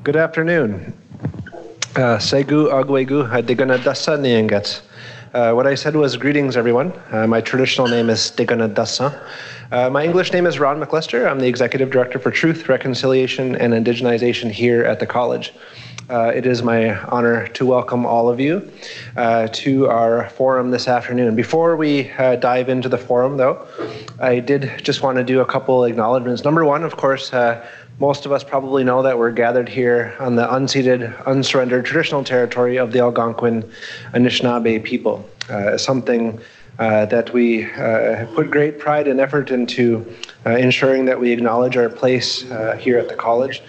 Good afternoon. Segu agwegu digana dasa niyangat. What I said was greetings, everyone. My traditional name is Digana Dasa. My English name is Ron McLester. I'm the Executive Director for Truth, Reconciliation, and Indigenization here at the college. It is my honor to welcome all of you to our forum this afternoon. Before we dive into the forum, though, I did just want to do a couple acknowledgments. Number one, of course, most of us probably know that we're gathered here on the unceded, unsurrendered traditional territory of the Algonquin Anishinaabe people. Something that we put great pride and effort into ensuring that we acknowledge our place here at the college.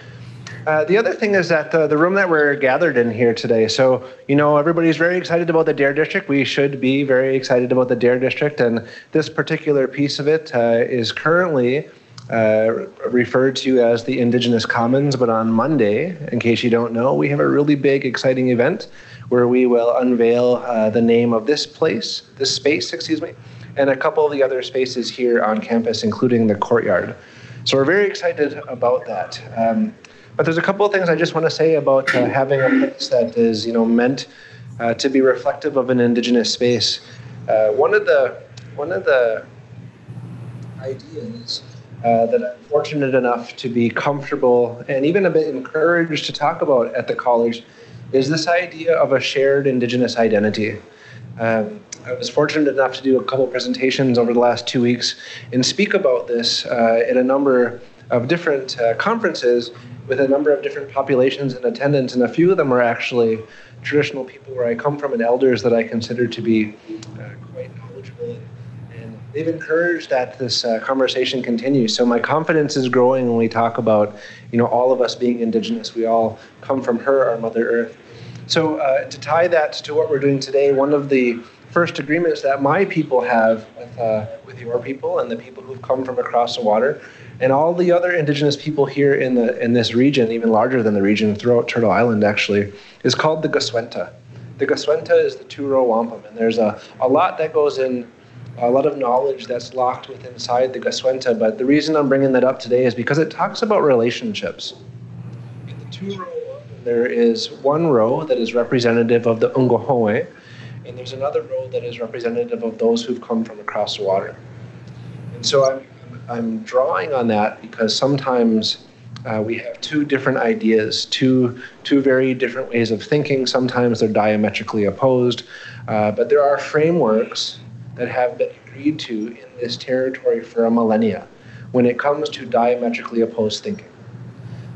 The other thing is that the room that we're gathered in here today, so, you know, everybody's very excited about the DARE District. We should be very excited about the DARE District, and this particular piece of it is currently referred to as the Indigenous Commons, but on Monday, in case you don't know, we have a really big, exciting event where we will unveil the name of this space, and a couple of the other spaces here on campus, including the courtyard. So we're very excited about that. But there's a couple of things I just want to say about having a place that is, you know, meant to be reflective of an Indigenous space. One of the ideas that I'm fortunate enough to be comfortable and even a bit encouraged to talk about at the college is this idea of a shared Indigenous identity. I was fortunate enough to do a couple presentations over the last 2 weeks and speak about this at a number of different conferences with a number of different populations in attendance, and a few of them are actually traditional people where I come from and elders that I consider to be quite knowledgeable. And they've encouraged that this conversation continues. So my confidence is growing when we talk about, you know, all of us being Indigenous. We all come from her, our Mother Earth. So to tie that to what we're doing today, one of the first agreements that my people have with your people and the people who've come from across the water and all the other Indigenous people here in this region, even larger than the region throughout Turtle Island actually, is called the Gaswenta. The Gaswenta is the Turo Wampum, and there's a lot that goes in, a lot of knowledge that's locked within inside the Gaswenta, but the reason I'm bringing that up today is because it talks about relationships. In the Turo Wampum, there is one row that is representative of the Ungohoe, and there's another row that is representative of those who've come from across the water. And so I'm drawing on that because sometimes we have two different ideas, two very different ways of thinking. Sometimes they're diametrically opposed, but there are frameworks that have been agreed to in this territory for a millennia when it comes to diametrically opposed thinking.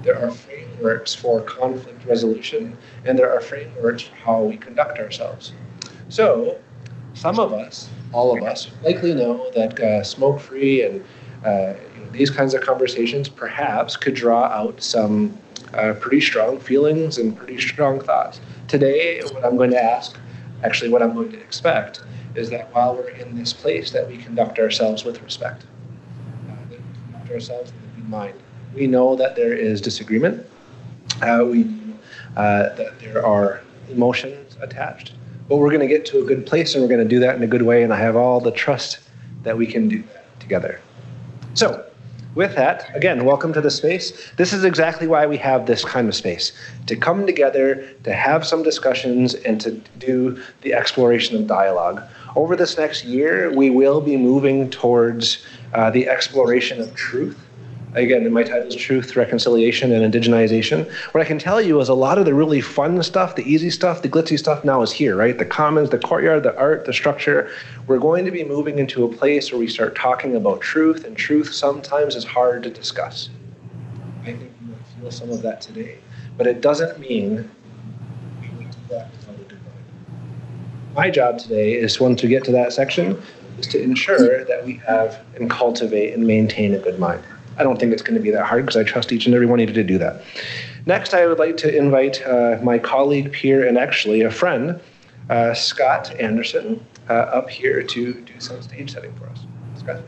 There are frameworks for conflict resolution, and there are frameworks for how we conduct ourselves. So some of us, all of us, likely know that smoke-free and these kinds of conversations perhaps could draw out some pretty strong feelings and pretty strong thoughts. Today, what I'm going to ask, actually what I'm going to expect, is that while we're in this place that we conduct ourselves with respect, that we conduct ourselves with a good mind. We know that there is disagreement. We know that there are emotions attached. But we're going to get to a good place, and we're going to do that in a good way, and I have all the trust that we can do that together. So, with that, again, welcome to the space. This is exactly why we have this kind of space, to come together, to have some discussions, and to do the exploration of dialogue. Over this next year, we will be moving towards the exploration of truth. Again, in my title is Truth, Reconciliation, and Indigenization. What I can tell you is a lot of the really fun stuff, the easy stuff, the glitzy stuff now is here, right? The commons, the courtyard, the art, the structure. We're going to be moving into a place where we start talking about truth, and truth sometimes is hard to discuss. I think you will feel some of that today, but it doesn't mean we will do that without a good mind. My job today is, once we get to that section, is to ensure that we have and cultivate and maintain a good mind. I don't think it's going to be that hard because I trust each and every one of you to do that. Next, I would like to invite my colleague, peer, and actually a friend, Scott Anderson, up here to do some stage setting for us. Scott.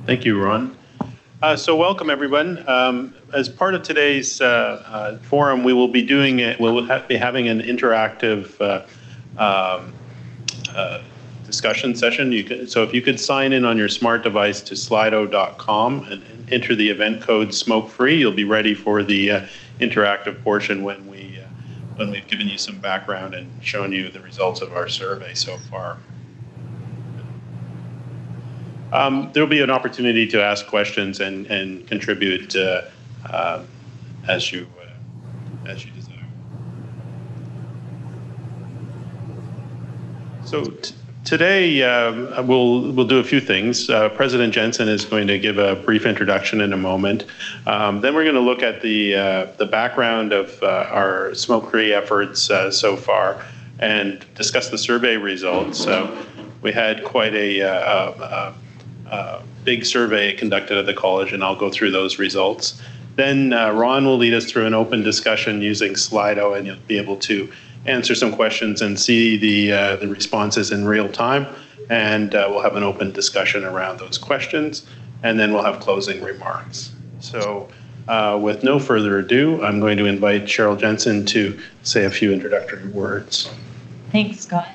Thank you, Ron. So welcome, everyone. As part of today's forum, we will be doing it. We'll be having an interactive discussion session. So if you could sign in on your smart device to slido.com and enter the event code smoke-free, you'll be ready for the interactive portion when we've given you some background and shown you the results of our survey so far. There'll be an opportunity to ask questions and contribute as you desire. So today we'll do a few things. President Jensen is going to give a brief introduction in a moment. Then we're going to look at the background of our smoke-free efforts so far and discuss the survey results. We had quite a big survey conducted at the college, and I'll go through those results. Then Ron will lead us through an open discussion using Slido, and you'll be able to answer some questions and see the responses in real time. And we'll have an open discussion around those questions, and then we'll have closing remarks. So with no further ado, I'm going to invite Cheryl Jensen to say a few introductory words. Thanks, Scott.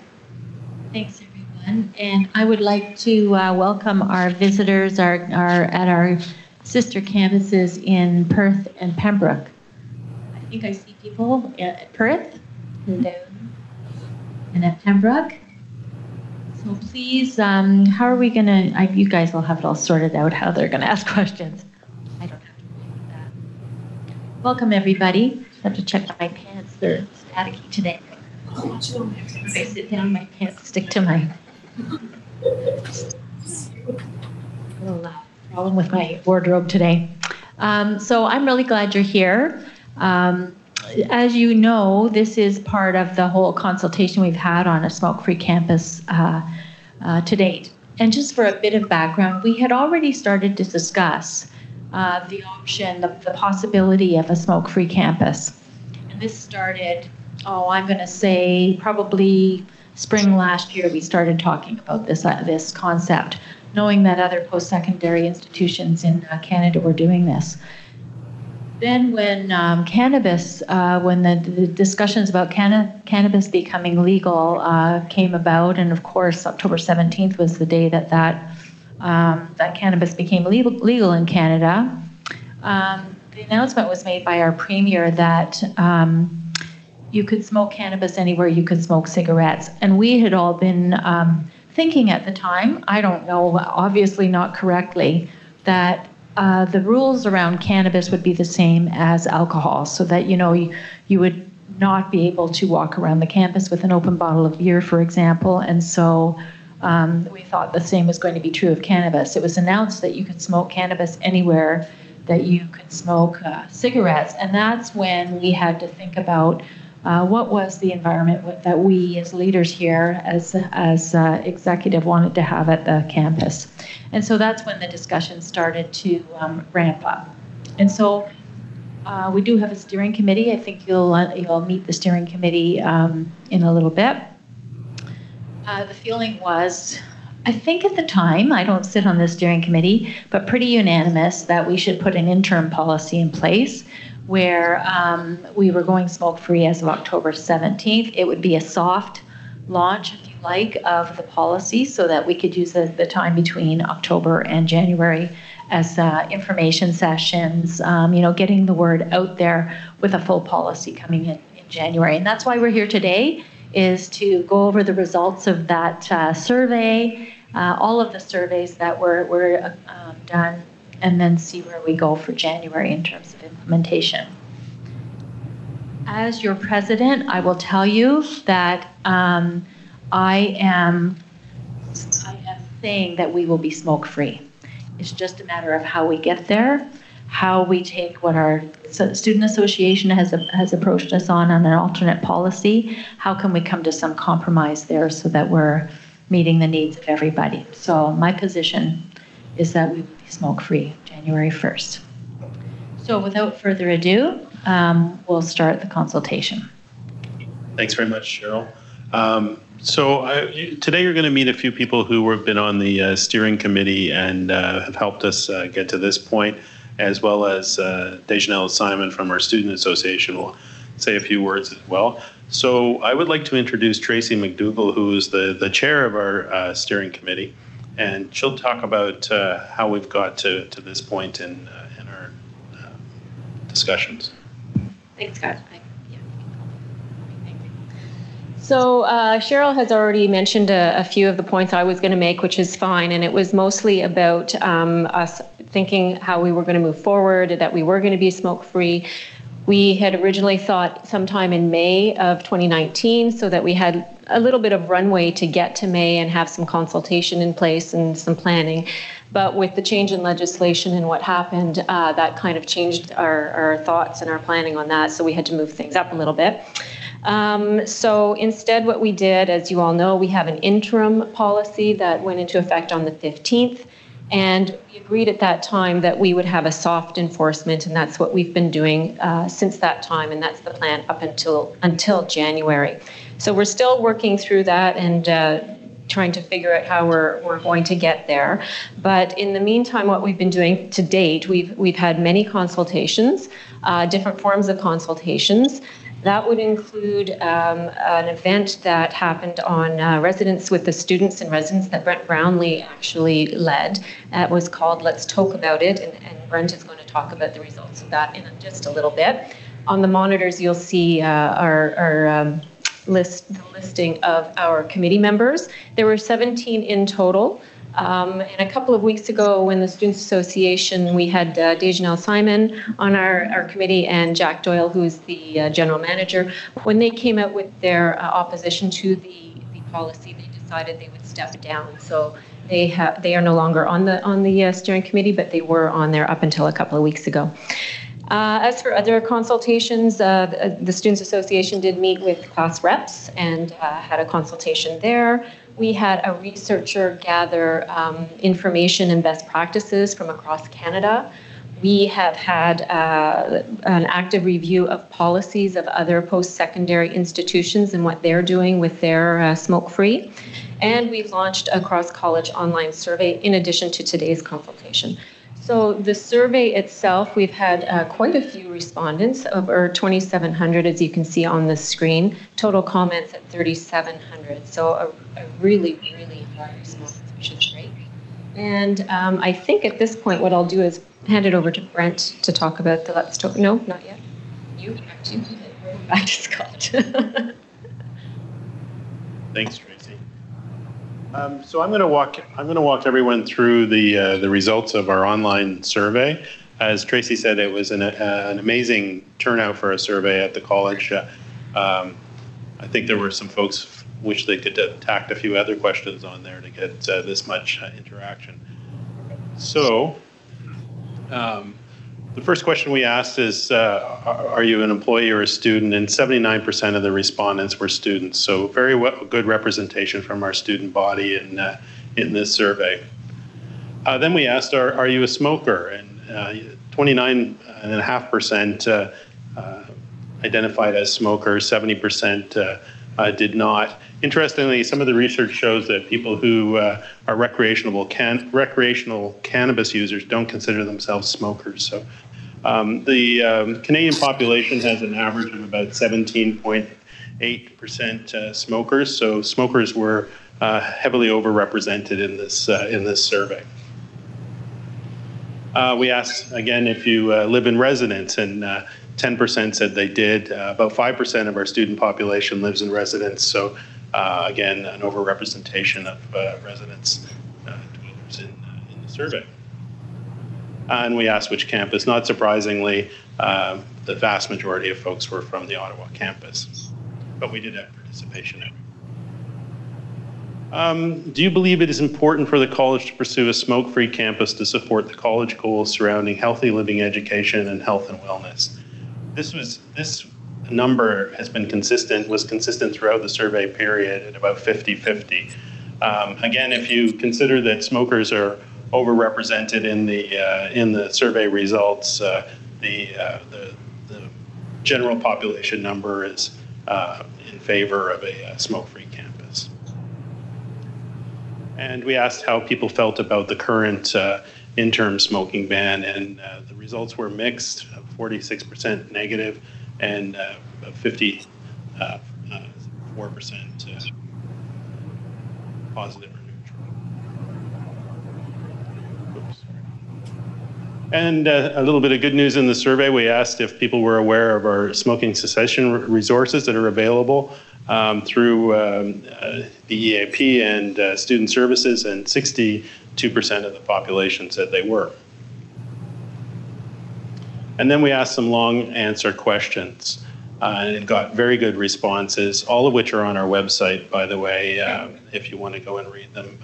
Thanks, everyone. And I would like to welcome our visitors at our sister campuses in Perth and Pembroke. I think I see people at Perth. Hello. And at Pembroke. So please, how are we going to, you guys will have it all sorted out how they're going to ask questions. I don't have to worry about that. Welcome, everybody. I have to check my pants. They're staticky today. If I sit down, my pants stick to my little problem with my wardrobe today. So I'm really glad you're here. As you know, this is part of the whole consultation we've had on a smoke-free campus to date. And just for a bit of background, we had already started to discuss the option, the possibility of a smoke-free campus. And this started, I'm going to say probably spring last year, we started talking about this concept, knowing that other post-secondary institutions in Canada were doing this. Then when when the discussions about cannabis becoming legal came about, and of course October 17th was the day that cannabis became legal in Canada, the announcement was made by our premier that you could smoke cannabis anywhere you could smoke cigarettes. And we had all been thinking at the time, I don't know, obviously not correctly, that the rules around cannabis would be the same as alcohol, so that you would not be able to walk around the campus with an open bottle of beer, for example. And so we thought the same was going to be true of cannabis. It was announced that you could smoke cannabis anywhere that you could smoke cigarettes, and that's when we had to think about what was the environment that we as leaders here as executive wanted to have at the campus. And so that's when the discussion started to ramp up. And so we do have a steering committee. I think you'll meet the steering committee in a little bit. The feeling was, I think at the time, I don't sit on the steering committee, but pretty unanimous that we should put an interim policy in place where we were going smoke-free as of October 17th. It would be a soft launch, if you like, of the policy so that we could use the time between October and January as information sessions, getting the word out there with a full policy coming in January. And that's why we're here today, is to go over the results of that survey, all of the surveys that were done, and then see where we go for January in terms of implementation. As your president, I will tell you that I am saying that we will be smoke-free. It's just a matter of how we get there, how we take what our student association has approached us on an alternate policy. How can we come to some compromise there so that we're meeting the needs of everybody? So my position is that we will be smoke-free January 1st. So without further ado, we'll start the consultation. Thanks very much, Cheryl. Today you're going to meet a few people who have been on the steering committee and have helped us get to this point, as well as Dejanelle Simon from our Student Association will say a few words as well. So I would like to introduce Tracy Mcdougal, who is the chair of our steering committee, and she'll talk about how we've got to this point in our discussions. Thanks, Scott. So Cheryl has already mentioned a few of the points I was going to make, which is fine, and it was mostly about us thinking how we were going to move forward, that we were going to be smoke-free. We had originally thought sometime in May of 2019, so that we had a little bit of runway to get to May and have some consultation in place and some planning. But with the change in legislation and what happened, that kind of changed our thoughts and our planning on that, so we had to move things up a little bit. So instead what we did, as you all know, we have an interim policy that went into effect on the 15th, and we agreed at that time that we would have a soft enforcement, and that's what we've been doing since that time, and that's the plan up until January. So we're still working through that and trying to figure out how we're going to get there. But in the meantime, what we've been doing to date, we've had many consultations, different forms of consultations. That would include an event that happened on residence with the students and residents that Brent Brownlee actually led. It was called Let's Talk About It, and Brent is going to talk about the results of that in just a little bit. On the monitors, you'll see the listing of our committee members. There were 17 in total. And a couple of weeks ago, when the Students Association, we had Dejanelle Simon on our committee and Jack Doyle, who's the general manager. When they came out with their opposition to the policy, they decided they would step down. So they are no longer on the steering committee, but they were on there up until a couple of weeks ago. As for other consultations, the Students Association did meet with class reps and had a consultation there. We had a researcher gather information and best practices from across Canada. We have had an active review of policies of other post-secondary institutions and what they're doing with their smoke-free. And we've launched a cross-college online survey in addition to today's consultation. So the survey itself, we've had quite a few respondents, over 2,700, as you can see on the screen. Total comments at 3,700. So a really, really high response, which is great. And I think at this point, what I'll do is hand it over to Brent to talk about the Let's Talk. No, not yet. You, back to you. Back to Scott. Thanks, Tracy. So I'm going to walk everyone through the results of our online survey. As Tracy said, it was an amazing turnout for a survey at the college. I think there were some folks wish they could have tacked a few other questions on there to get this much interaction. So the first question we asked is, are you an employee or a student? And 79% of the respondents were students. So very good representation from our student body in this survey. Then we asked, are you a smoker? And 29.5% identified as smokers, 70% did not. Interestingly, some of the research shows that people who are recreational cannabis users don't consider themselves smokers. So the Canadian population has an average of about 17.8% smokers. So smokers were heavily overrepresented in this survey. We asked again if you live in residence, and 10% said they did. About 5% of our student population lives in residence. So again, an overrepresentation of residents dwellers in the survey. And we asked which campus. Not surprisingly, the vast majority of folks were from the Ottawa campus, but we did have participation everywhere. Do you believe it is important for the college to pursue a smoke-free campus to support the college goals surrounding healthy living education and health and wellness? This number was consistent throughout the survey period at about 50-50. Again, if you consider that smokers are overrepresented in the survey results, the general population number is in favor of a smoke-free campus. And we asked how people felt about the current interim smoking ban, and the results were mixed, 46% negative and 54% positive or neutral. Oops. And a little bit of good news in the survey. We asked if people were aware of our smoking cessation resources that are available through the EAP and student services, and 62% of the population said they were. And then we asked some long answer questions and got very good responses, all of which are on our website, by the way, if you want to go and read them.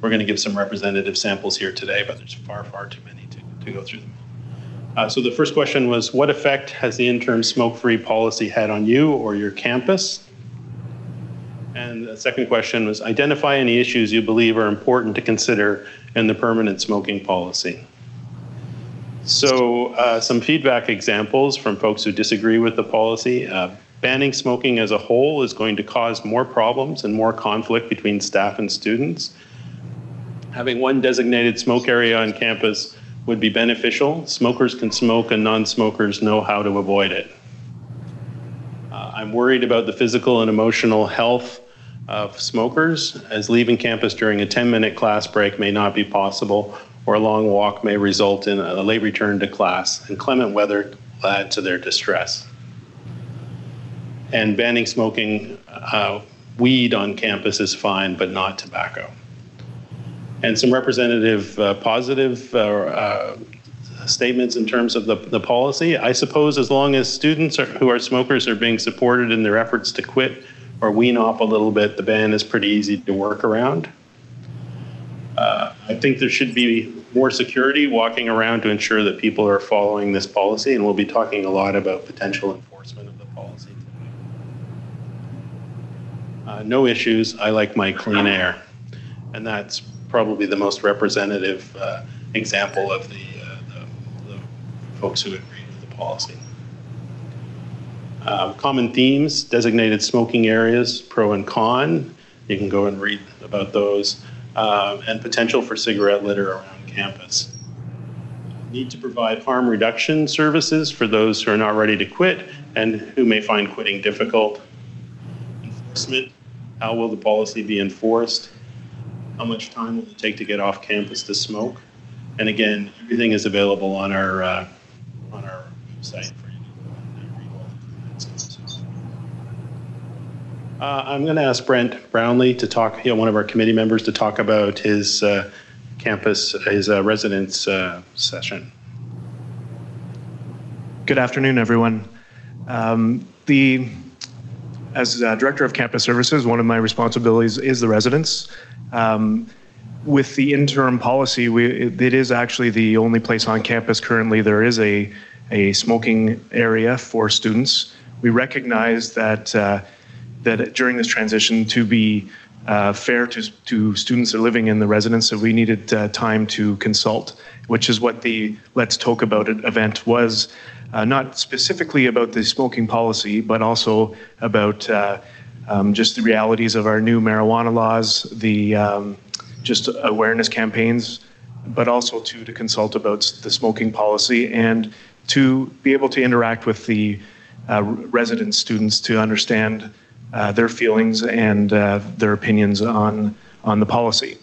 We're going to give some representative samples here today, but there's far, far too many to go through them. So the first question was, what effect has the interim smoke-free policy had on you or your campus? And the second question was, identify any issues you believe are important to consider in the permanent smoking policy. So some feedback examples from folks who disagree with the policy. Banning smoking as a whole is going to cause more problems and more conflict between staff and students. Having one designated smoke area on campus would be beneficial. Smokers can smoke and non-smokers know how to avoid it. I'm worried about the physical and emotional health of smokers, as leaving campus during a 10-minute class break may not be possible, or a long walk may result in a late return to class, and clement weather will add to their distress. And banning smoking weed on campus is fine, but not tobacco. And some representative positive statements in terms of the policy. I suppose as long as students who are smokers are being supported in their efforts to quit or wean off a little bit, the ban is pretty easy to work around. I think there should be more security walking around to ensure that people are following this policy, and we'll be talking a lot about potential enforcement of the policy today. No issues, I like my clean air. And that's probably the most representative example of the folks who agree with the policy. Common themes, designated smoking areas, pro and con. You can go and read about those. And potential for cigarette litter around campus. Need to provide harm reduction services for those who are not ready to quit and who may find quitting difficult. Enforcement, how will the policy be enforced? How much time will it take to get off campus to smoke? And again, everything is available on our website for you to read all the comments. I'm going to ask Brent Brownlee to talk, one of our committee members, to talk about his campus, his residence session. Good afternoon, everyone. As Director of Campus Services, one of my responsibilities is the residents. With the interim policy, it is actually the only place on campus currently there is a smoking area for students. We recognize that that during this transition, to be fair to students that are living in the residence, that we needed time to consult, which is what the Let's Talk About It event was. Not specifically about the smoking policy, but also about just the realities of our new marijuana laws, the just awareness campaigns, but also to consult about the smoking policy and to be able to interact with the resident students to understand their feelings and their opinions on the policy.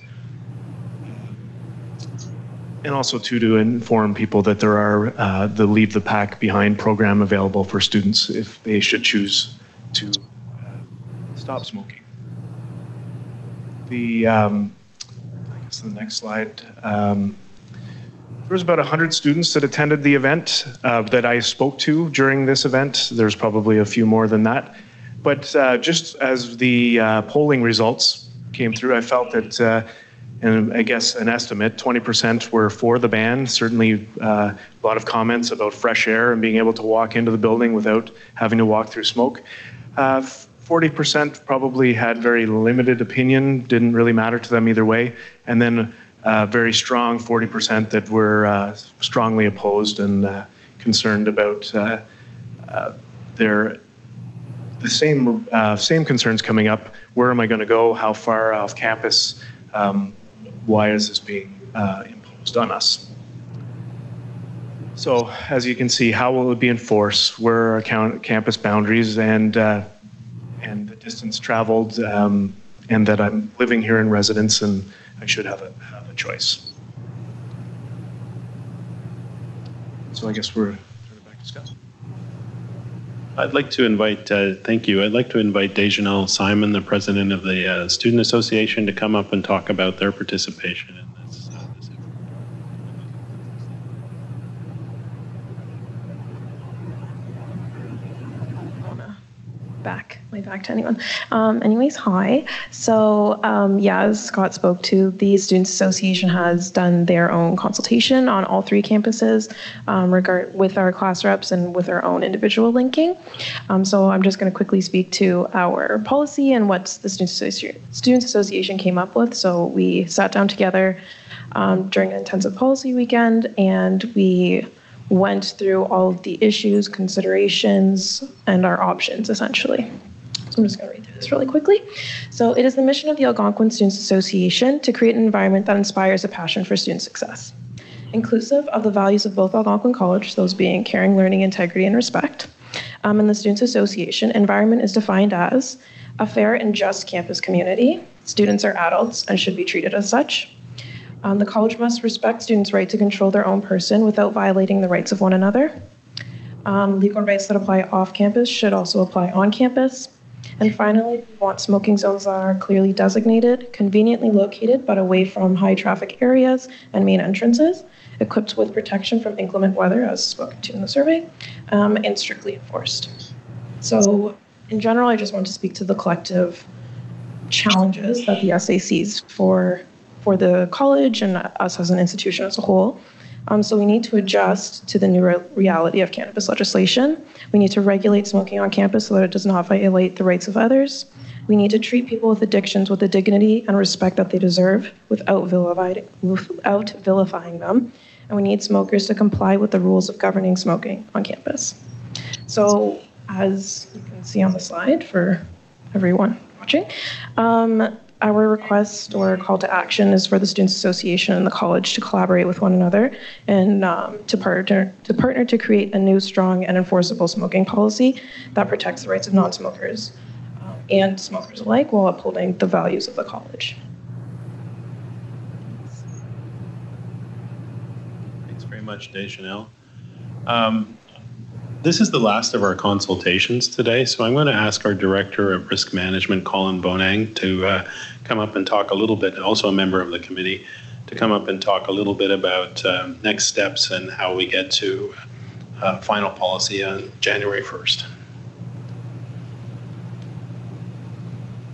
And also to inform people that there are the Leave the Pack Behind program available for students if they should choose to stop smoking. I guess the next slide. There was about 100 students that attended the event that I spoke to during this event. There's probably a few more than that. But just as the polling results came through, I felt that and I guess an estimate, 20% were for the ban. Certainly a lot of comments about fresh air and being able to walk into the building without having to walk through smoke. 40% probably had very limited opinion, didn't really matter to them either way. And then very strong 40% that were strongly opposed and concerned about the same concerns coming up. Where am I going to go? How far off campus? Why is this being imposed on us? So, as you can see, how will it be enforced? Where are campus boundaries and the distance traveled, and that I'm living here in residence and I should have a choice. So I guess we're back to Scott. I'd like to invite, thank you. I'd like to invite Dejanelle Simon, the president of the Student Association, to come up and talk about their participation in this. My back to anyone. Anyways, hi. So yeah, as Scott spoke to, the Students Association has done their own consultation on all 3 campuses with our class reps and with our own individual linking. So I'm just going to quickly speak to our policy and what the Students Association came up with. So we sat down together during an intensive policy weekend, and we went through all of the issues, considerations, and our options, essentially. So I'm just going to read through this really quickly. So it is the mission of the Algonquin Students Association to create an environment that inspires a passion for student success, inclusive of the values of both Algonquin College, those being caring, learning, integrity, and respect. In the Students Association, environment is defined as a fair and just campus community. Students are adults and should be treated as such. The college must respect students' right to control their own person without violating the rights of one another. Legal rights that apply off campus should also apply on campus. And finally, we want smoking zones that are clearly designated, conveniently located, but away from high traffic areas and main entrances, equipped with protection from inclement weather, as spoken to in the survey, and strictly enforced. So in general, I just want to speak to the collective challenges that the SA sees for the college and us as an institution as a whole. So we need to adjust to the new reality of cannabis legislation. We need to regulate smoking on campus so that it does not violate the rights of others. We need to treat people with addictions with the dignity and respect that they deserve without vilifying them. And we need smokers to comply with the rules of governing smoking on campus. So as you can see on the slide for everyone watching, our request or call to action is for the Students Association and the college to collaborate with one another and to partner to create a new, strong, and enforceable smoking policy that protects the rights of non-smokers and smokers alike while upholding the values of the college. Thanks very much, Dejanelle. This is the last of our consultations today, so I'm going to ask our Director of Risk Management, Colin Bonang, to come up and talk a little bit, also a member of the committee, to come up and talk a little bit about next steps and how we get to final policy on January 1st.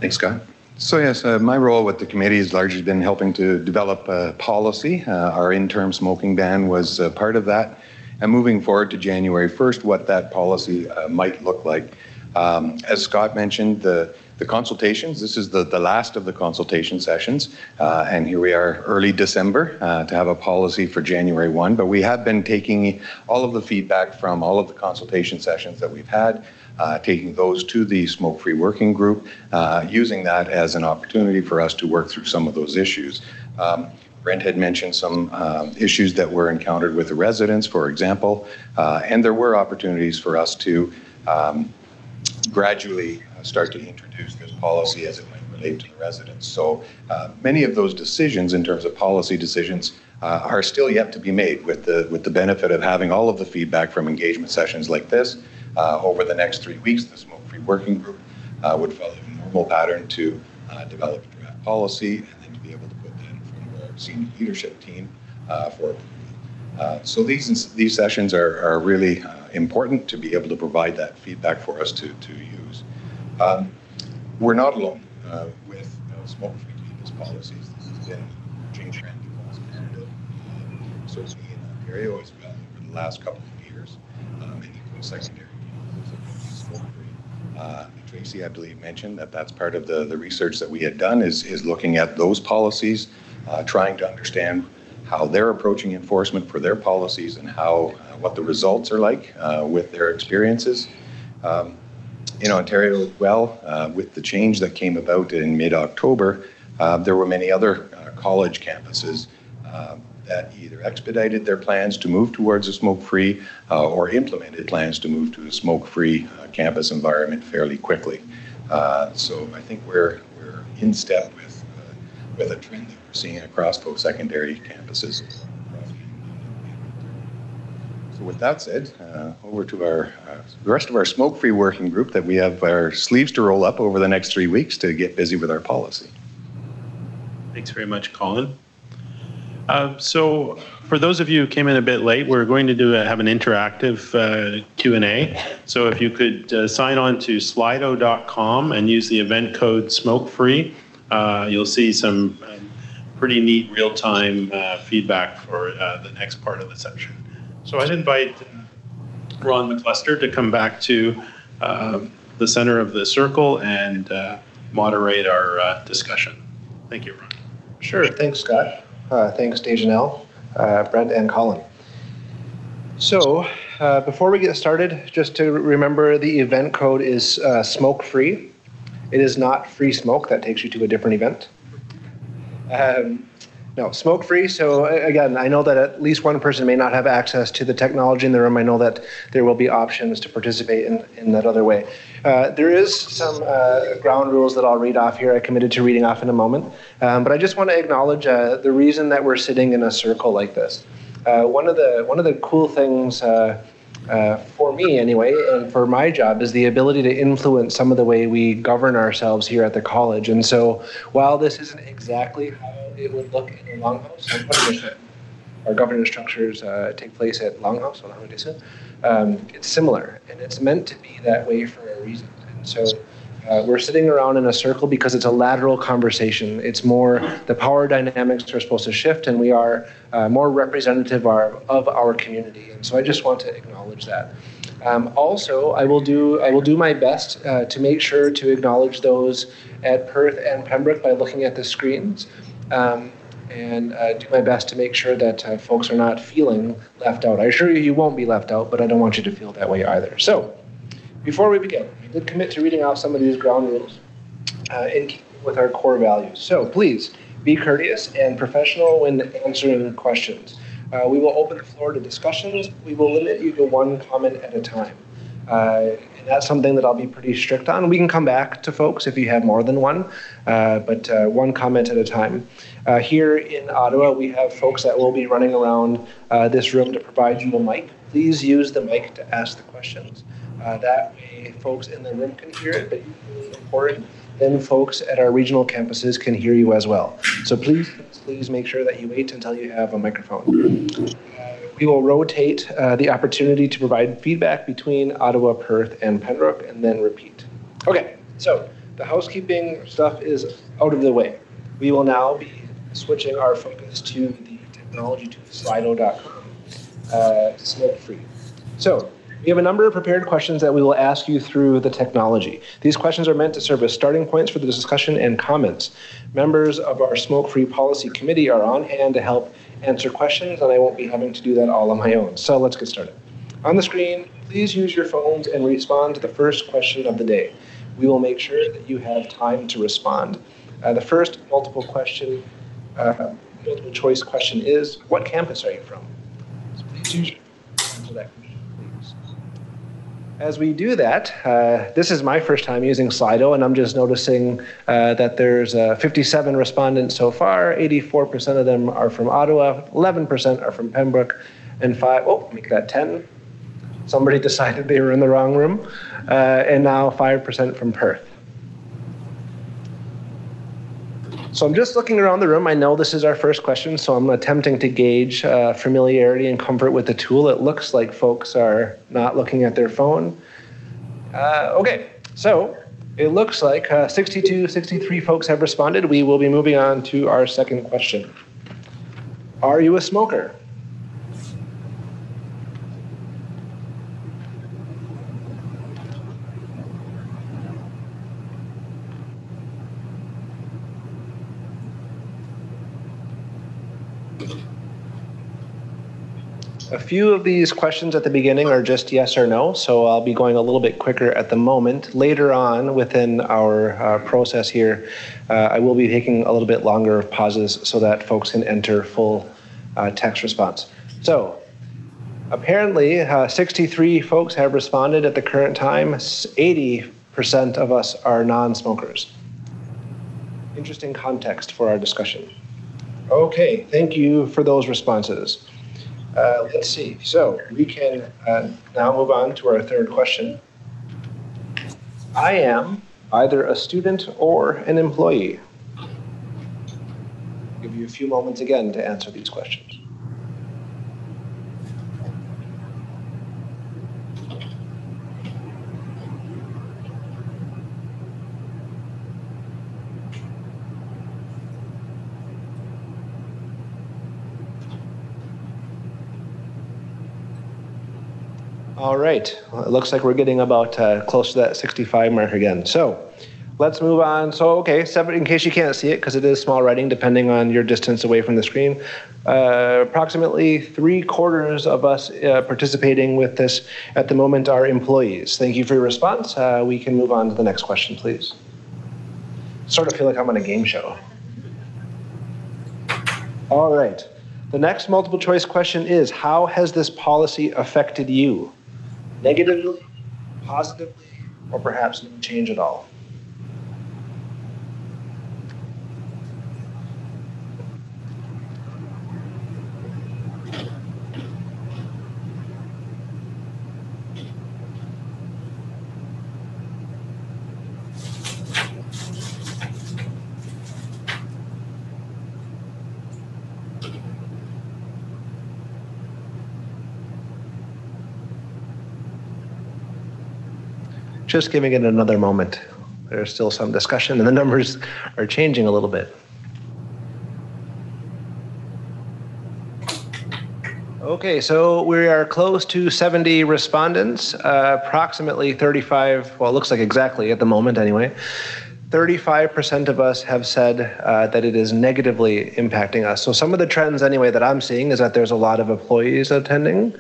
Thanks, Scott. So yes, my role with the committee has largely been helping to develop a policy. Our interim smoking ban was part of that. And moving forward to January 1st, what that policy might look like. As Scott mentioned, the consultations, this is the last of the consultation sessions, and here we are early December to have a policy for January 1, but we have been taking all of the feedback from all of the consultation sessions that we've had, taking those to the smoke-free working group, using that as an opportunity for us to work through some of those issues. Brent had mentioned some issues that were encountered with the residents, for example, and there were opportunities for us to gradually start to introduce this policy as it might relate to the residents. So many of those decisions in terms of policy decisions are still yet to be made with the benefit of having all of the feedback from engagement sessions like this. Over the next 3 weeks, the smoke-free working group would follow a normal pattern to develop a draft policy and then to be able to put that in front of our senior leadership team for approval. So these sessions are really important to be able to provide that feedback for us to use. We're not alone with smoke-free campus policies. This has been a change trend across Canada, certainly in Ontario as well over the last couple of years. Many post-secondary campuses have been smoke-free. Tracy, I believe, mentioned that that's part of the research that we had done is looking at those policies, trying to understand how they're approaching enforcement for their policies and how what the results are like with their experiences. In Ontario as well, with the change that came about in mid-October, there were many other college campuses that either expedited their plans to move towards a smoke-free or implemented plans to move to a smoke-free campus environment fairly quickly. So I think we're in step with a trend that we're seeing across post-secondary campuses. So with that said, over to the rest of our smoke-free working group that we have our sleeves to roll up over the next 3 weeks to get busy with our policy. Thanks very much, Colin. So for those of you who came in a bit late, we're going to have an interactive Q&A. So if you could sign on to slido.com and use the event code SMOKEFREE, you'll see some pretty neat real-time feedback for the next part of the session. So I'd invite Ron McCluster to come back to the center of the circle and moderate our discussion. Thank you, Ron. Sure, thanks, Scott. Thanks, Dejanelle, Brent, and Colin. So before we get started, just to remember the event code is smoke-free. It is not free smoke. That takes you to a different event. No, smoke-free. So again, I know that at least one person may not have access to the technology in the room. I know that there will be options to participate in that other way. There is some ground rules that I'll read off here. I committed to reading off in a moment. But I just want to acknowledge the reason that we're sitting in a circle like this. One of the cool things for me anyway, and for my job, is the ability to influence some of the way we govern ourselves here at the college. And so while this isn't exactly how it would look in a longhouse, our governance structures take place at longhouse, it's similar, and it's meant to be that way for a reason. And so we're sitting around in a circle because it's a lateral conversation. It's more, the power dynamics are supposed to shift, and we are more representative of our community. And so I just want to acknowledge that. Also, I will do my best to make sure to acknowledge those at Perth and Pembroke by looking at the screens, and do my best to make sure that folks are not feeling left out. I assure you won't be left out, but I don't want you to feel that way either. So, before we begin, I did commit to reading out some of these ground rules in keeping with our core values. So please be courteous and professional when answering questions. We will open the floor to discussions. We will limit you to one comment at a time. And that's something that I'll be pretty strict on. We can come back to folks if you have more than one, but one comment at a time. Here in Ottawa, we have folks that will be running around this room to provide you a mic. Please use the mic to ask the questions. That way folks in the room can hear it, but equally important, then folks at our regional campuses can hear you as well. So please make sure that you wait until you have a microphone. We will rotate the opportunity to provide feedback between Ottawa, Perth, and Pembroke, and then repeat. Okay, so the housekeeping stuff is out of the way. We will now be switching our focus to the technology to slido.com, smoke-free. So we have a number of prepared questions that we will ask you through the technology. These questions are meant to serve as starting points for the discussion and comments. Members of our Smoke-Free Policy Committee are on hand to help answer questions, and I won't be having to do that all on my own. So let's get started. On the screen, please use your phones and respond to the first question of the day. We will make sure that you have time to respond. The first multiple choice question is, what campus are you from? So please use your phone to answer that question, please. As we do that, this is my first time using Slido, and I'm just noticing that there's 57 respondents so far. 84% of them are from Ottawa, 11% are from Pembroke, and make that 10. Somebody decided they were in the wrong room, and now 5% from Perth. So I'm just looking around the room. I know this is our first question, so I'm attempting to gauge familiarity and comfort with the tool. It looks like folks are not looking at their phone. Okay, so it looks like 63 folks have responded. We will be moving on to our second question. Are you a smoker? A few of these questions at the beginning are just yes or no, so I'll be going a little bit quicker at the moment. Later on within our process here, I will be taking a little bit longer pauses so that folks can enter full text response. So apparently 63 folks have responded at the current time. 80% of us are non-smokers. Interesting context for our discussion. Okay, thank you for those responses. Let's see, so we can now move on to our third question. I am either a student or an employee. I'll give you a few moments again to answer these questions. All right, well, it looks like we're getting about close to that 65 mark again. So let's move on. So, okay, in case you can't see it, because it is small writing depending on your distance away from the screen, approximately 3/4 of us participating with this at the moment are employees. Thank you for your response. We can move on to the next question, please. Sort of feel like I'm on a game show. All right, the next multiple choice question is, how has this policy affected you? Negatively, positively, or perhaps no change at all? Just giving it another moment. There's still some discussion and the numbers are changing a little bit. Okay, so we are close to 70 respondents, approximately 35, well, it looks like exactly at the moment anyway, 35% of us have said that it is negatively impacting us. So some of the trends anyway that I'm seeing is that there's a lot of employees attending.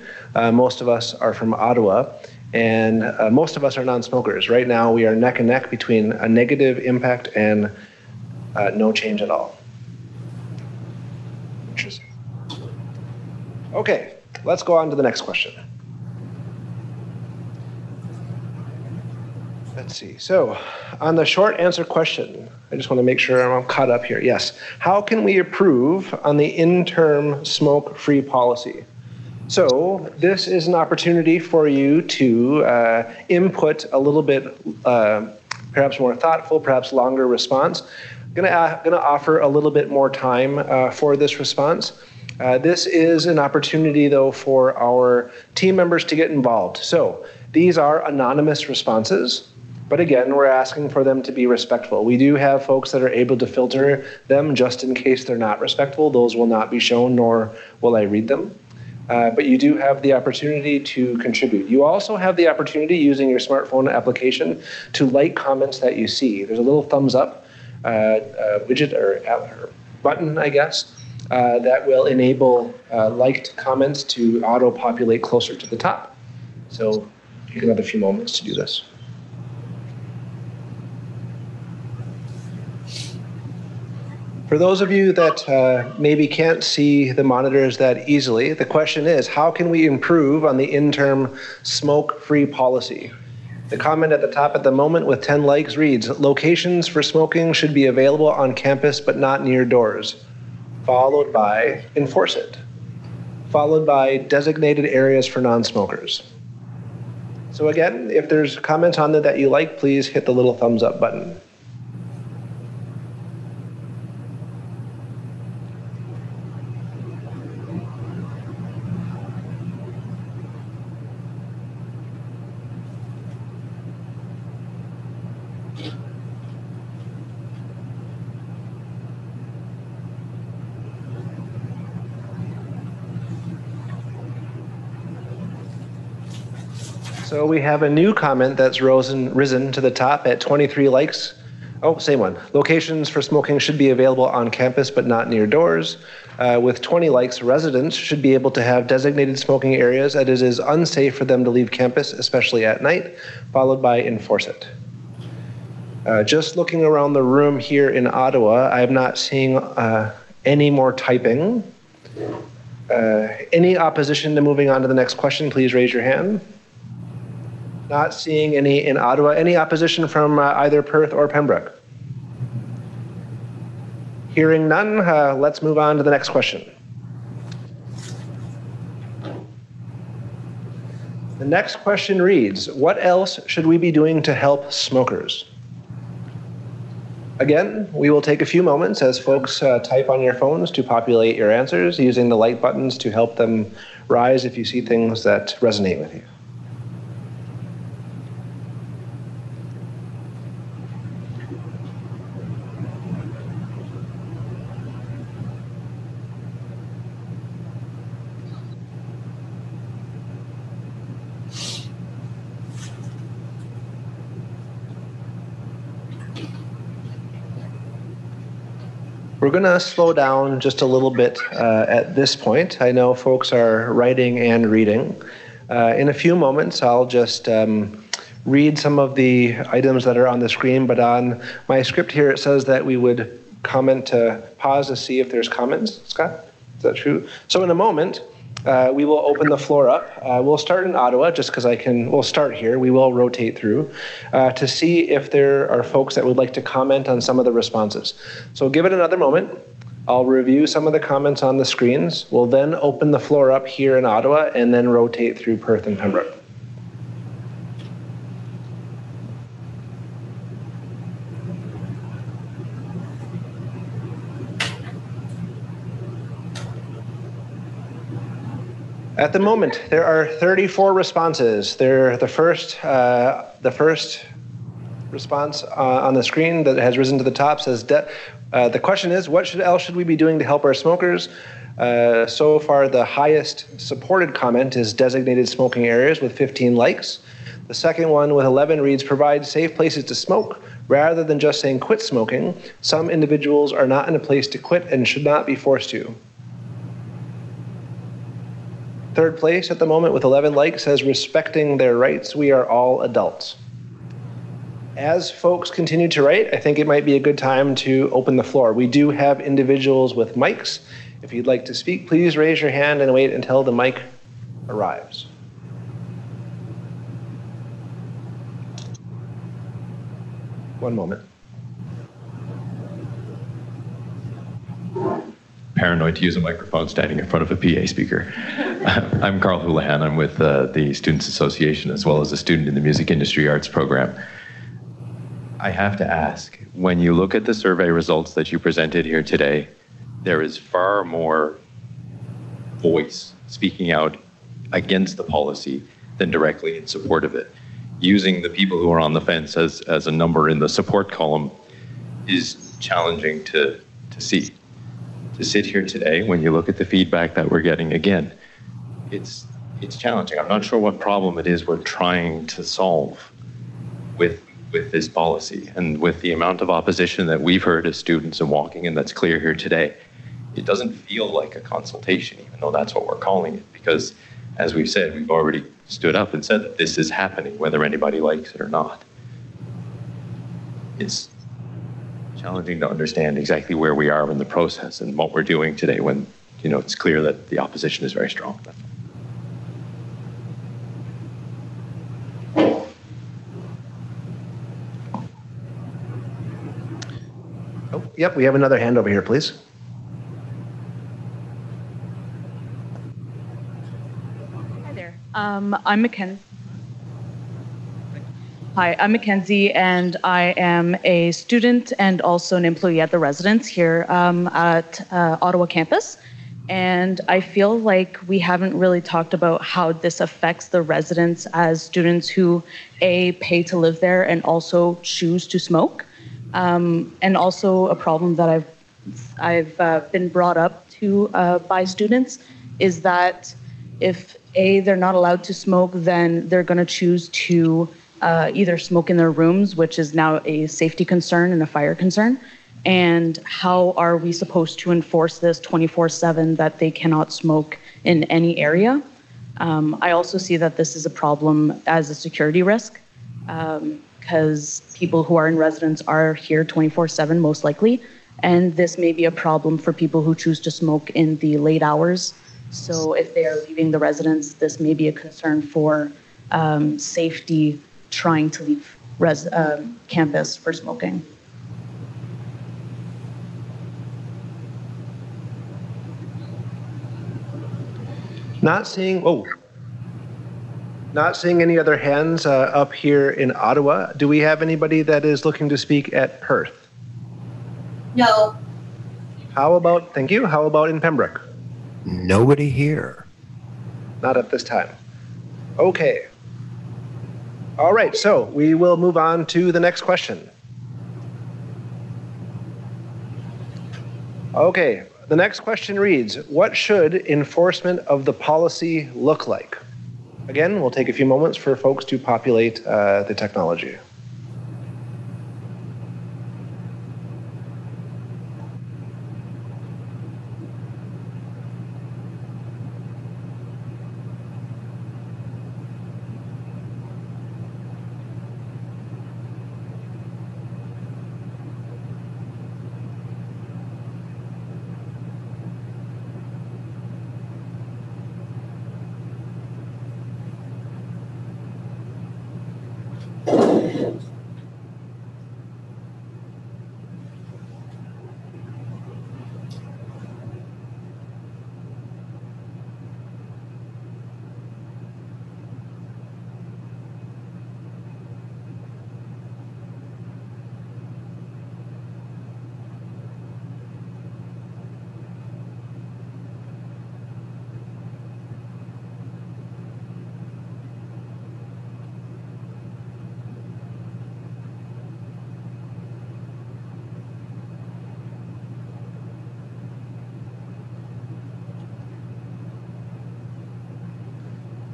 Most of us are from Ottawa. And most of us are non-smokers. Right now, we are neck and neck between a negative impact and no change at all. Interesting. Okay, let's go on to the next question. Let's see. So, on the short answer question, I just want to make sure I'm caught up here. Yes. How can we improve on the interim smoke-free policy? So this is an opportunity for you to input a little bit, perhaps more thoughtful, perhaps longer response. Gonna offer a little bit more time for this response. This is an opportunity, though, for our team members to get involved. So these are anonymous responses, but again, we're asking for them to be respectful. We do have folks that are able to filter them just in case they're not respectful. Those will not be shown, nor will I read them. But you do have the opportunity to contribute. You also have the opportunity using your smartphone application to like comments that you see. There's a little thumbs up widget or button, I guess, that will enable liked comments to auto-populate closer to the top. So take another few moments to do this. For those of you that maybe can't see the monitors that easily, the question is, how can we improve on the interim smoke-free policy? The comment at the top at the moment with 10 likes reads, locations for smoking should be available on campus but not near doors, followed by enforce it, followed by designated areas for non-smokers. So again, if there's comments on there that you like, please hit the little thumbs up button. So we have a new comment that's risen to the top at 23 likes. Oh, same one. Locations for smoking should be available on campus but not near doors. With 20 likes, residents should be able to have designated smoking areas as it is unsafe for them to leave campus, especially at night, followed by enforce it. Just looking around the room here in Ottawa, I'm not seeing any more typing. Any opposition to moving on to the next question, please raise your hand. Not seeing any in Ottawa. Any opposition from either Perth or Pembroke? Hearing none, let's move on to the next question. The next question reads, what else should we be doing to help smokers? Again, we will take a few moments as folks type on your phones to populate your answers, using the like buttons to help them rise if you see things that resonate with you. We're going to slow down just a little bit at this point. I know folks are writing and reading. In a few moments, I'll just read some of the items that are on the screen, but on my script here, it says that we would comment to pause to see if there's comments. Scott, is that true? So in a moment, we will open the floor up. We'll start in Ottawa just because we'll start here. We will rotate through to see if there are folks that would like to comment on some of the responses. So give it another moment. I'll review some of the comments on the screens. We'll then open the floor up here in Ottawa and then rotate through Perth and Pembroke. At the moment, there are 34 responses. The first response on the screen that has risen to the top says, the question is, what else should we be doing to help our smokers? So far, the highest supported comment is designated smoking areas with 15 likes. The second one with 11 reads, provide safe places to smoke. Rather than just saying quit smoking, some individuals are not in a place to quit and should not be forced to. Third place at the moment with 11 likes says, respecting their rights, we are all adults. As folks continue to write, I think it might be a good time to open the floor. We do have individuals with mics. If you'd like to speak, please raise your hand and wait until the mic arrives. One moment. Paranoid to use a microphone standing in front of a PA speaker. I'm Carl Houlihan. I'm with the Students Association as well as a student in the Music Industry Arts program. I have to ask, when you look at the survey results that you presented here today, there is far more voice speaking out against the policy than directly in support of it. Using the people who are on the fence as a number in the support column is challenging to see. To sit here today, when you look at the feedback that we're getting, again, it's challenging. I'm not sure what problem it is we're trying to solve with this policy. And with the amount of opposition that we've heard as students and walking, and that's clear here today, it doesn't feel like a consultation, even though that's what we're calling it. Because, as we've said, we've already stood up and said that this is happening, whether anybody likes it or not. It's challenging to understand exactly where we are in the process and what we're doing today when, it's clear that the opposition is very strong. Oh, yep, we have another hand over here, please. Hi there. I'm Mackenzie. Hi, I'm Mackenzie, and I am a student and also an employee at the residence here at Ottawa campus. And I feel like we haven't really talked about how this affects the residents as students who, A, pay to live there and also choose to smoke. And also a problem that I've been brought up to by students is that if, A, they're not allowed to smoke, then they're going to choose to either smoke in their rooms, which is now a safety concern and a fire concern. And how are we supposed to enforce this 24/7 that they cannot smoke in any area? I also see that this is a problem as a security risk, because people who are in residence are here 24/7 most likely, and this may be a problem for people who choose to smoke in the late hours. So if they are leaving the residence, this may be a concern for safety trying to leave campus for smoking. Not seeing any other hands up here in Ottawa. Do we have anybody that is looking to speak at Perth? No. Thank you. How about in Pembroke? Nobody here. Not at this time. Okay. All right, so we will move on to the next question. Okay, the next question reads, what should enforcement of the policy look like? Again, we'll take a few moments for folks to populate the technology.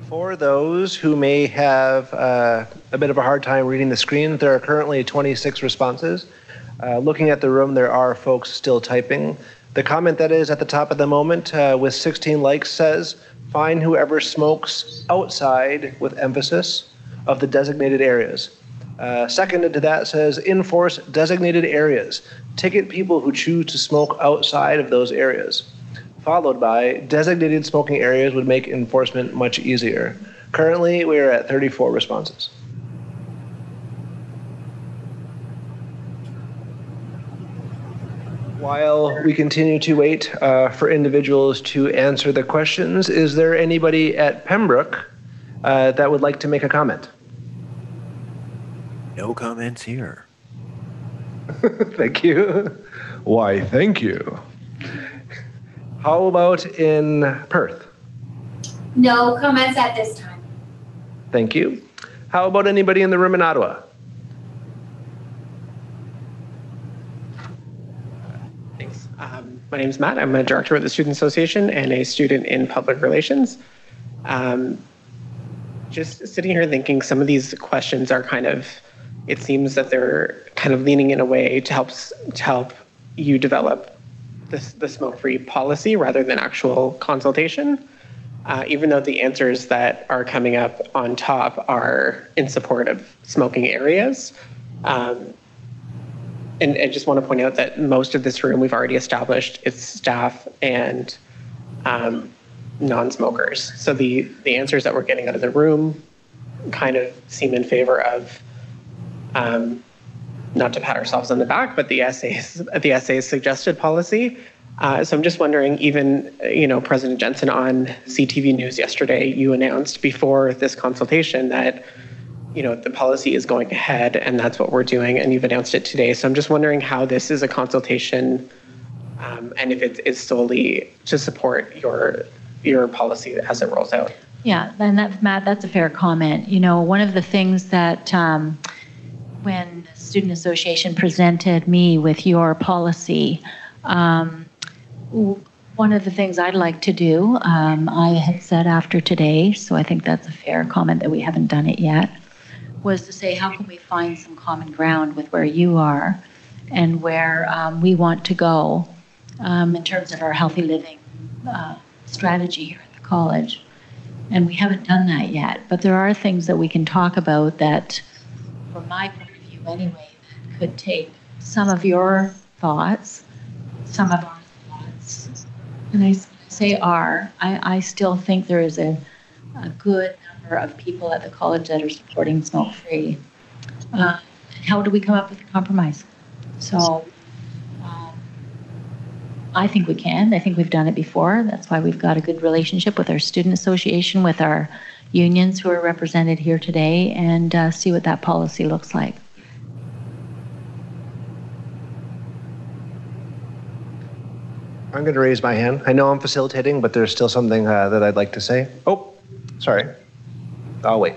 For those who may have a bit of a hard time reading the screen, there are currently 26 responses. Looking at the room, there are folks still typing. The comment that is at the top of the moment with 16 likes says, fine whoever smokes outside with emphasis of the designated areas. Seconded to that says, enforce designated areas. Ticket people who choose to smoke outside of those areas. Followed by designated smoking areas would make enforcement much easier. Currently, we are at 34 responses. While we continue to wait for individuals to answer the questions, is there anybody at Pembroke that would like to make a comment? No comments here. Thank you. Why, thank you. How about in Perth? No comments at this time. Thank you. How about anybody in the room in Ottawa? Thanks. My name is Matt. I'm a director of the Student Association and a student in public relations. Just sitting here thinking some of these questions are it seems that they're kind of leaning in a way to help you develop the smoke-free policy rather than actual consultation, even though the answers that are coming up on top are in support of smoking areas. And I just want to point out that most of this room we've already established it's staff and non-smokers. So the answers that we're getting out of the room kind of seem in favor of not to pat ourselves on the back, but the SA's suggested policy. So I'm just wondering, even, President Jensen on CTV News yesterday, you announced before this consultation that, the policy is going ahead and that's what we're doing, and you've announced it today. So I'm just wondering how this is a consultation and if it is solely to support your policy as it rolls out. Yeah, and Matt, that's a fair comment. One of the things that when the Student Association presented me with your policy, one of the things I'd like to do, I had said after today, so I think that's a fair comment that we haven't done it yet, was to say, how can we find some common ground with where you are? and where we want to go in terms of our healthy living strategy here at the college. And we haven't done that yet, but there are things that we can talk about that, from my point of view anyway, that could take some of your thoughts, some of our thoughts. And I say I still think there is a good number of people at the college that are supporting smoke-free. How do we come up with a compromise? So I think we can. I think we've done it before. That's why we've got a good relationship with our student association, with our unions who are represented here today, and see what that policy looks like. I'm going to raise my hand. I know I'm facilitating, but there's still something that I'd like to say. Oh, sorry. I'll wait.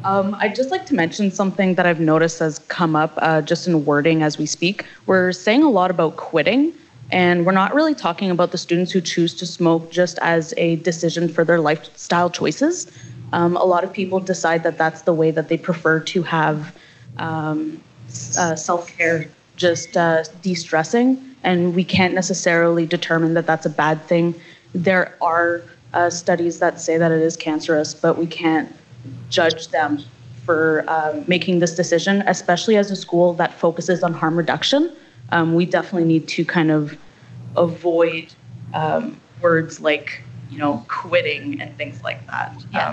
I'd just like to mention something that I've noticed has come up just in wording as we speak. We're saying a lot about quitting, and we're not really talking about the students who choose to smoke just as a decision for their lifestyle choices. A lot of people decide that that's the way that they prefer to have self-care, just de-stressing, and we can't necessarily determine that that's a bad thing. There are studies that say that it is cancerous, but we can't judge them for making this decision, especially as a school that focuses on harm reduction. We definitely need to kind of avoid words like, quitting and things like that,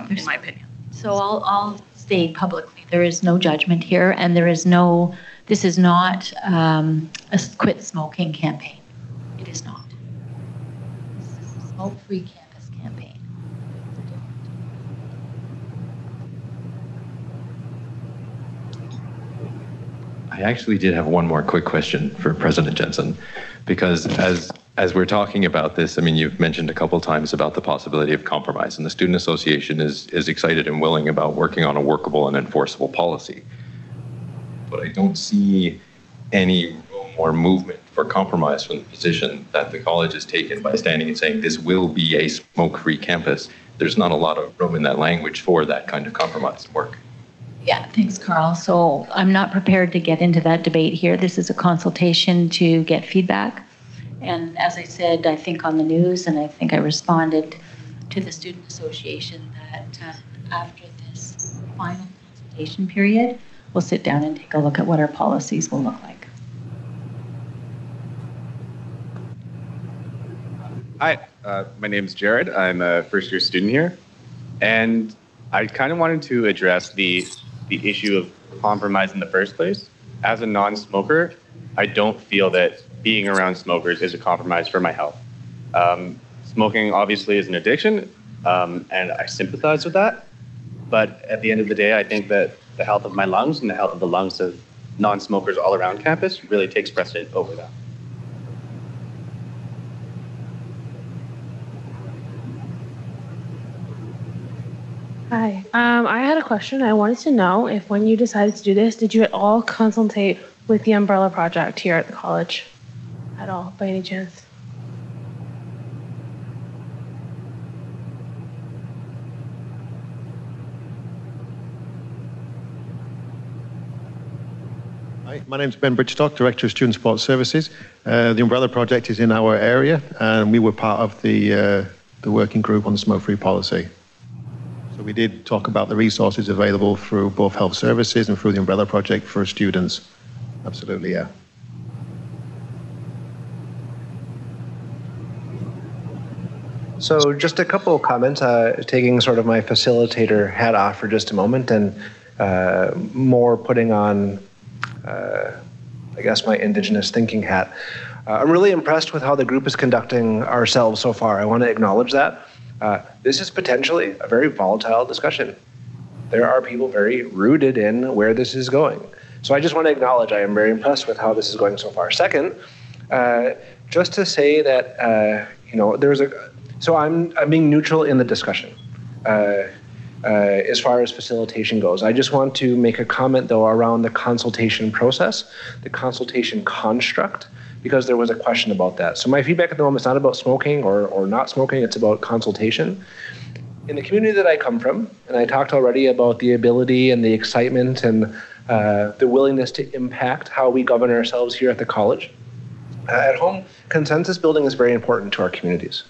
in my opinion. So I'll state publicly, there is no judgment here, and this is not a quit smoking campaign. It is not. This is a smoke-free campus campaign. I actually did have one more quick question for President Jensen, because as we're talking about this, I mean, you've mentioned a couple times about the possibility of compromise, and the Student Association is excited and willing about working on a workable and enforceable policy. But I don't see any room or movement for compromise from the position that the college has taken by standing and saying this will be a smoke-free campus. There's not a lot of room in that language for that kind of compromise work. Yeah, thanks, Carl. So I'm not prepared to get into that debate here. This is a consultation to get feedback. And as I said, I think on the news, and I think I responded to the Student Association, that after this final consultation period, we'll sit down and take a look at what our policies will look like. Hi, my name is Jared. I'm a first-year student here. And I kind of wanted to address the issue of compromise in the first place. As a non-smoker, I don't feel that being around smokers is a compromise for my health. Smoking obviously is an addiction, and I sympathize with that. But at the end of the day, I think that the health of my lungs and the health of the lungs of non-smokers all around campus really takes precedent over that. Hi. I had a question. I wanted to know if when you decided to do this, did you at all consultate with the Umbrella Project here at the college? At all, by any chance? Hi, my name's Ben Bridgestock, Director of Student Support Services. The Umbrella Project is in our area, and we were part of the working group on the smoke-free policy. So we did talk about the resources available through both health services and through the Umbrella Project for students. Absolutely, yeah. So just a couple of comments, taking sort of my facilitator hat off for just a moment, and more putting on, I guess, my Indigenous thinking hat. I'm really impressed with how the group is conducting ourselves so far. I want to acknowledge that. This is potentially a very volatile discussion. There are people very rooted in where this is going. So I just want to acknowledge I am very impressed with how this is going so far. Second, just to say that, so I'm being neutral in the discussion as far as facilitation goes. I just want to make a comment, though, around the consultation process, the consultation construct, because there was a question about that. So my feedback at the moment is not about smoking or not smoking, it's about consultation. In the community that I come from, and I talked already about the ability and the excitement and the willingness to impact how we govern ourselves here at the college. At home, consensus building is very important to our communities.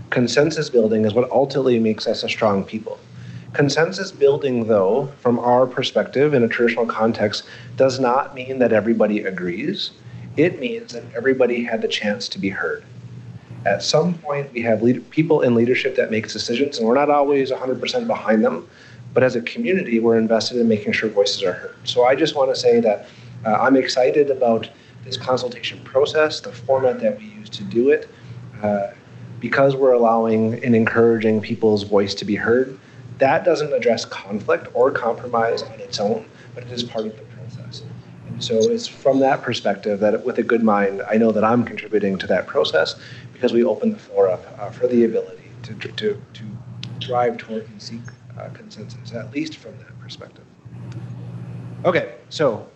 Consensus building is what ultimately makes us a strong people. Consensus building, though, from our perspective in a traditional context, does not mean that everybody agrees. It means that everybody had the chance to be heard. At some point, we have people in leadership that makes decisions, and we're not always 100% behind them, but as a community, we're invested in making sure voices are heard. So I just want to say that I'm excited about this consultation process, the format that we use to do it, because we're allowing and encouraging people's voice to be heard. That doesn't address conflict or compromise on its own, but it is part of the process. And so it's from that perspective that with a good mind, I know that I'm contributing to that process because we open the floor up for the ability to drive toward and seek consensus, at least from that perspective. Okay, so,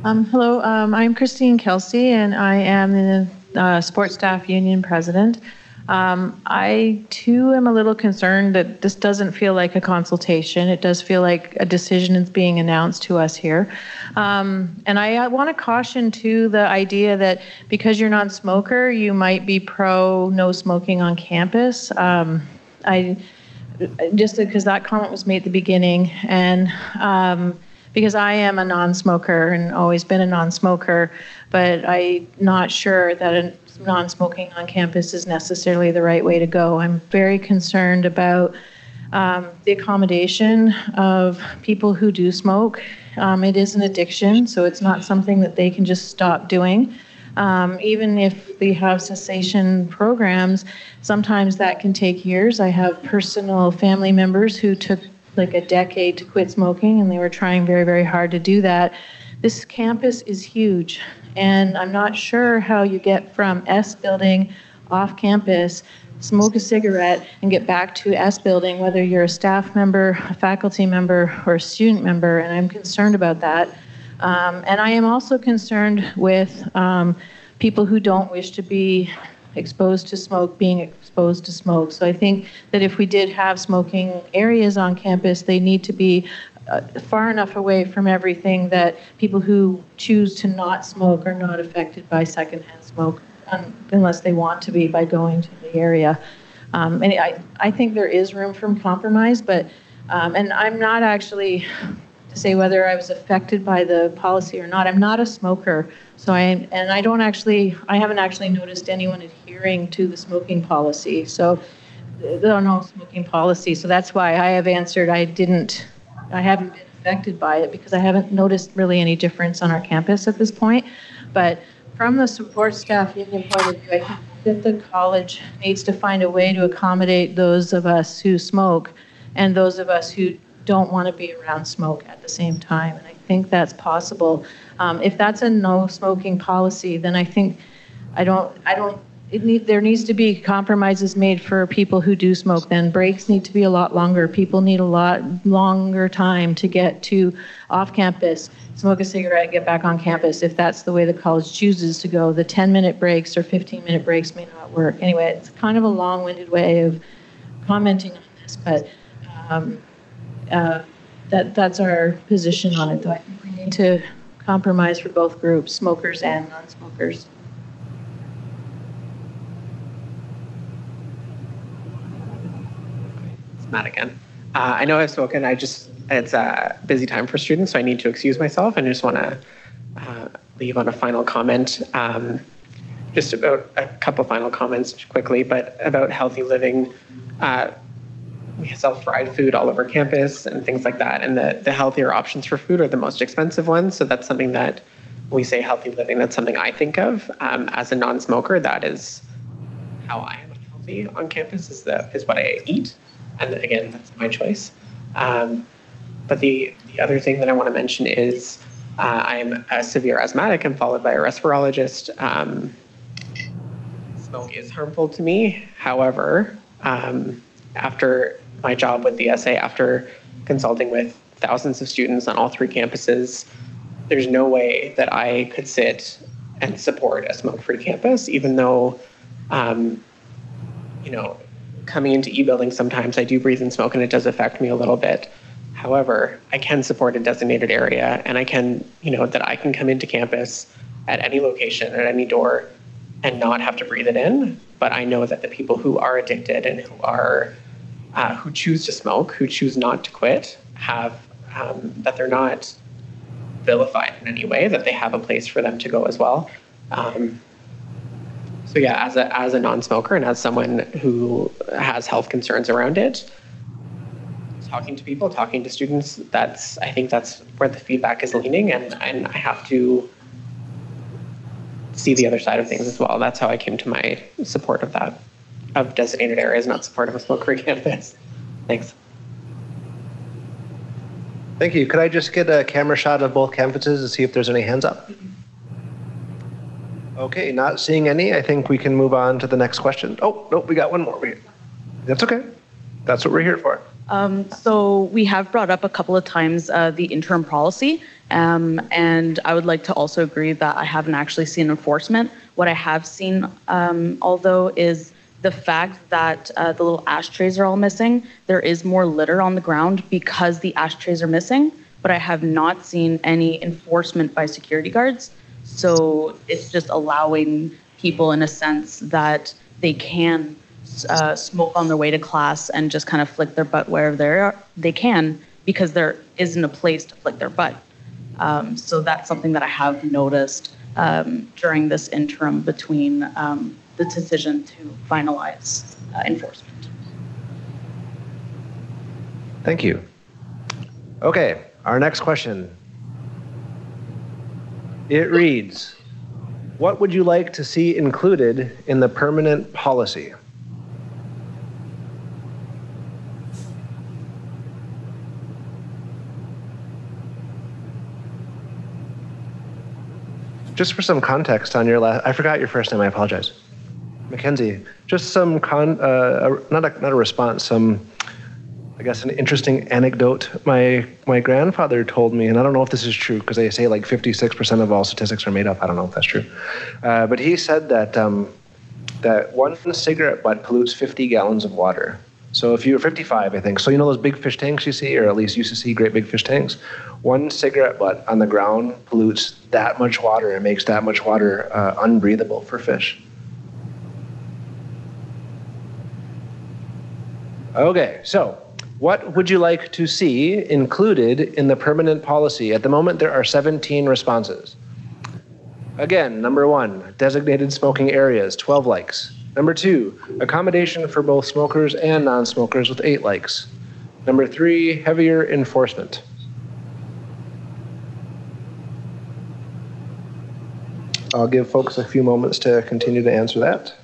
Hello, I'm Christine Kelsey, and I am the Sports Staff Union President. I, too, am a little concerned that this doesn't feel like a consultation. It does feel like a decision is being announced to us here. And I want to caution, too, the idea that because you're non-smoker, you might be pro no smoking on campus. Just because that comment was made at the beginning, and because I am a non-smoker and always been a non-smoker, but I'm not sure that non-smoking on campus is necessarily the right way to go. I'm very concerned about the accommodation of people who do smoke. It is an addiction, so it's not something that they can just stop doing. Even if they have cessation programs, sometimes that can take years. I have personal family members who took like a decade to quit smoking, and they were trying very, very hard to do that. This campus is huge, and I'm not sure how you get from S building off campus, smoke a cigarette, and get back to S building, whether you're a staff member, a faculty member, or a student member, and I'm concerned about that. And I am also concerned with people who don't wish to be exposed to smoke being exposed to smoke. So I think that if we did have smoking areas on campus, they need to be far enough away from everything that people who choose to not smoke are not affected by secondhand smoke unless they want to be by going to the area. And I think there is room for compromise, but and I'm not actually to say whether I was affected by the policy or not. I'm not a smoker, so I haven't actually noticed anyone adhering to the smoking policy. So there are no smoking policy. So that's why I have answered I haven't been affected by it because I haven't noticed really any difference on our campus at this point. But from the support staff union point of view, I think that the college needs to find a way to accommodate those of us who smoke and those of us who don't want to be around smoke at the same time. And I think that's possible. If that's a no smoking policy, then I think there needs to be compromises made for people who do smoke. Then breaks need to be a lot longer. People need a lot longer time to get to off campus, smoke a cigarette, and get back on campus. If that's the way the college chooses to go, the 10-minute breaks or 15-minute breaks may not work. Anyway, it's kind of a long-winded way of commenting on this, but that's our position on it. Though I think we need to compromise for both groups, smokers and non-smokers. Matt again. I know I've spoken. It's a busy time for students, so I need to excuse myself, and I just want to leave on a final comment. Just about a couple final comments quickly, but about healthy living. We sell fried food all over campus and things like that, and the healthier options for food are the most expensive ones. So that's something that when we say healthy living, that's something I think of as a non-smoker. That is how I am healthy on campus. Is what I eat. And again, that's my choice. But the other thing that I want to mention is I'm a severe asthmatic and followed by a respirologist. Smoke is harmful to me. However, after my job with the SA, after consulting with thousands of students on all 3 campuses, there's no way that I could sit and support a smoke-free campus, even though You know, coming into e-buildings, sometimes I do breathe in smoke and it does affect me a little bit. However, I can support a designated area, and I can, you know, that I can come into campus at any location, at any door, and not have to breathe it in. But I know that the people who are addicted and who are, who choose to smoke, who choose not to quit, have, that they're not vilified in any way, that they have a place for them to go as well. So yeah, as a non-smoker and as someone who has health concerns around it, talking to people, talking to students, I think that's where the feedback is leaning, and I have to see the other side of things as well. That's how I came to my support of that, of designated areas, not support of a smoke-free campus. Thanks. Thank you. Could I just get a camera shot of both campuses to see if there's any hands up? Okay, not seeing any. I think we can move on to the next question. Oh, nope, we got one more. That's okay. That's what we're here for. So we have brought up a couple of times the interim policy, and I would like to also agree that I haven't actually seen enforcement. What I have seen, although, is the fact that the little ashtrays are all missing. There is more litter on the ground because the ashtrays are missing, but I have not seen any enforcement by security guards. So it's just allowing people, in a sense, that they can smoke on their way to class and just kind of flick their butt wherever they can, because there isn't a place to flick their butt. So that's something that I have noticed during this interim between the decision to finalize enforcement. Thank you. Okay, our next question. It reads, what would you like to see included in the permanent policy? Just for some context on your last, I forgot your first name, I apologize. Mackenzie, just some, not a response, I guess an interesting anecdote my grandfather told me, and I don't know if this is true because they say like 56% of all statistics are made up. I don't know if that's true. But he said that that one cigarette butt pollutes 50 gallons of water. So if you're 55, I think, so you know those big fish tanks you see, or at least used to see great big fish tanks? One cigarette butt on the ground pollutes that much water and makes that much water unbreathable for fish. Okay, so what would you like to see included in the permanent policy? At the moment, there are 17 responses. Again, number 1, designated smoking areas, 12 likes. Number 2, accommodation for both smokers and non-smokers with 8 likes. Number 3, heavier enforcement. I'll give folks a few moments to continue to answer that.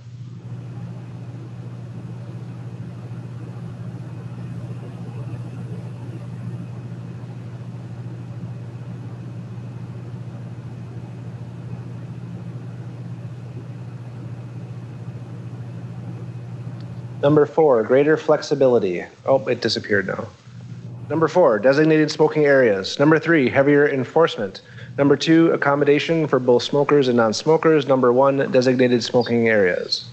Number 4, greater flexibility. Oh, it disappeared now. Number 4, designated smoking areas. Number 3, heavier enforcement. Number 2, accommodation for both smokers and non-smokers. Number 1, designated smoking areas.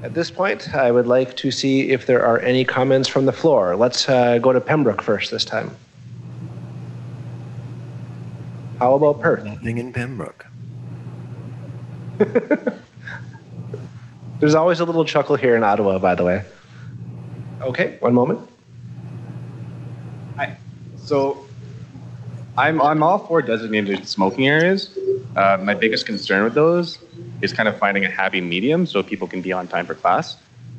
At this point, I would like to see if there are any comments from the floor. Let's go to Pembroke first this time. How about Perth? Nothing in Pembroke. There's always a little chuckle here in Ottawa, by the way. Okay, one moment. I'm all for designated smoking areas. My biggest concern with those is kind of finding a happy medium so people can be on time for class.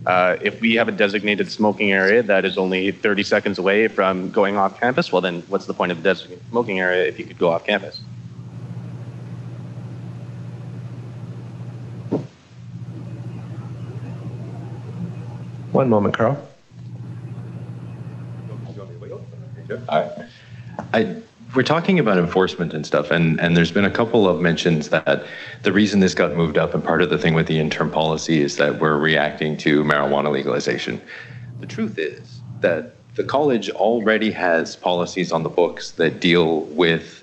If we have a designated smoking area that is only 30 seconds away from going off campus, well then what's the point of the designated smoking area if you could go off campus? One moment, Carl. We're talking about enforcement and stuff, and there's been a couple of mentions that the reason this got moved up, and part of the thing with the interim policy is that we're reacting to marijuana legalization. The truth is that the college already has policies on the books that deal with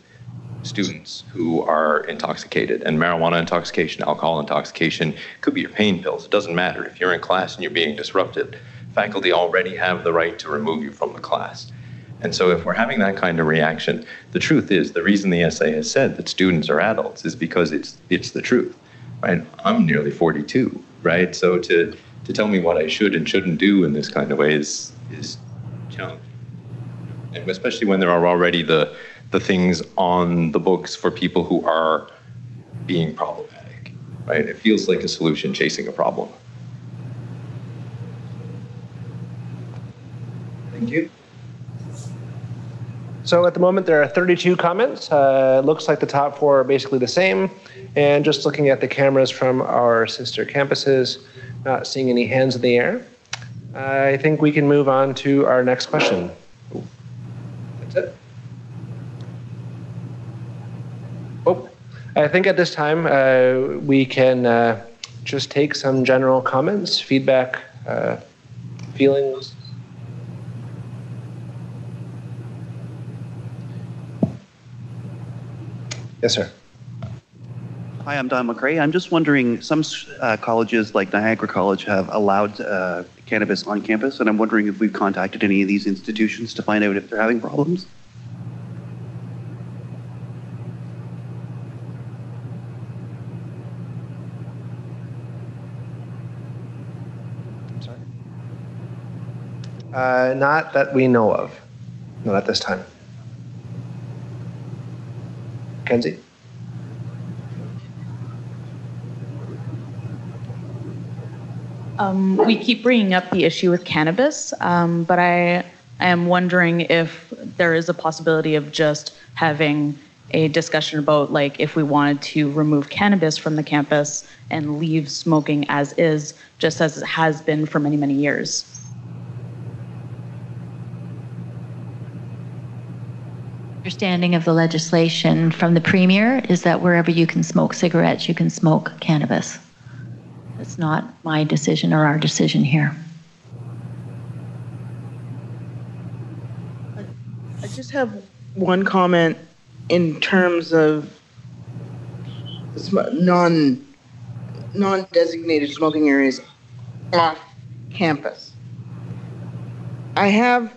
students who are intoxicated. And marijuana intoxication, alcohol intoxication could be your pain pills. It doesn't matter. If you're in class and you're being disrupted, faculty already have the right to remove you from the class. And so if we're having that kind of reaction, the truth is the reason the essay has said that students are adults is because it's the truth, right? I'm nearly 42, right? So to tell me what I should and shouldn't do in this kind of way is challenging. And especially when there are already the things on the books for people who are being problematic, right? It feels like a solution chasing a problem. Thank you. So at the moment, there are 32 comments. It looks like the top 4 are basically the same. And just looking at the cameras from our sister campuses, not seeing any hands in the air. I think we can move on to our next question. That's it. Oh, I think at this time we can just take some general comments, feedback, feelings. Yes, sir. Hi, I'm Don McRae. I'm just wondering, some colleges like Niagara College have allowed cannabis on campus, and I'm wondering if we've contacted any of these institutions to find out if they're having problems. Not that we know of. Not at this time. Kenzie? We keep bringing up the issue with cannabis, but I am wondering if there is a possibility of just having a discussion about, like, if we wanted to remove cannabis from the campus and leave smoking as is, just as it has been for many, many years. Understanding of the legislation from the Premier is that wherever you can smoke cigarettes, you can smoke cannabis. It's not my decision or our decision here. I just have one comment in terms of non-designated smoking areas off campus. I'm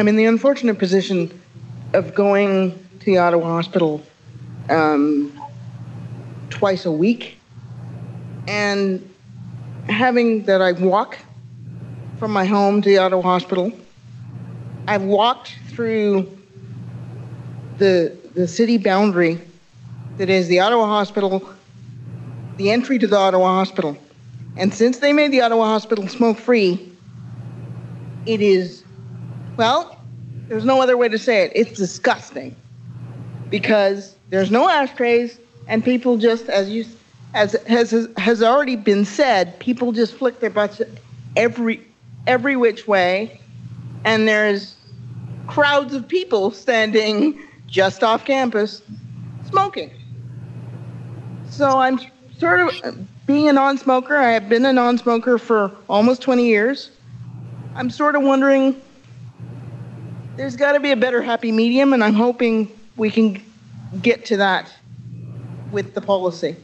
in the unfortunate position of going to the Ottawa Hospital twice a week, and having that I walk from my home to the Ottawa Hospital. I've walked through the city boundary that is the Ottawa Hospital, the entry to the Ottawa Hospital. And since they made the Ottawa Hospital smoke-free, it is, well, there's no other way to say it. It's disgusting because there's no ashtrays, and people just, as has already been said, people just flick their butts every which way, and there's crowds of people standing just off campus smoking. So I'm sort of being a non-smoker. I have been a non-smoker for almost 20 years. I'm sort of wondering, there's got to be a better happy medium, and I'm hoping we can get to that with the policy.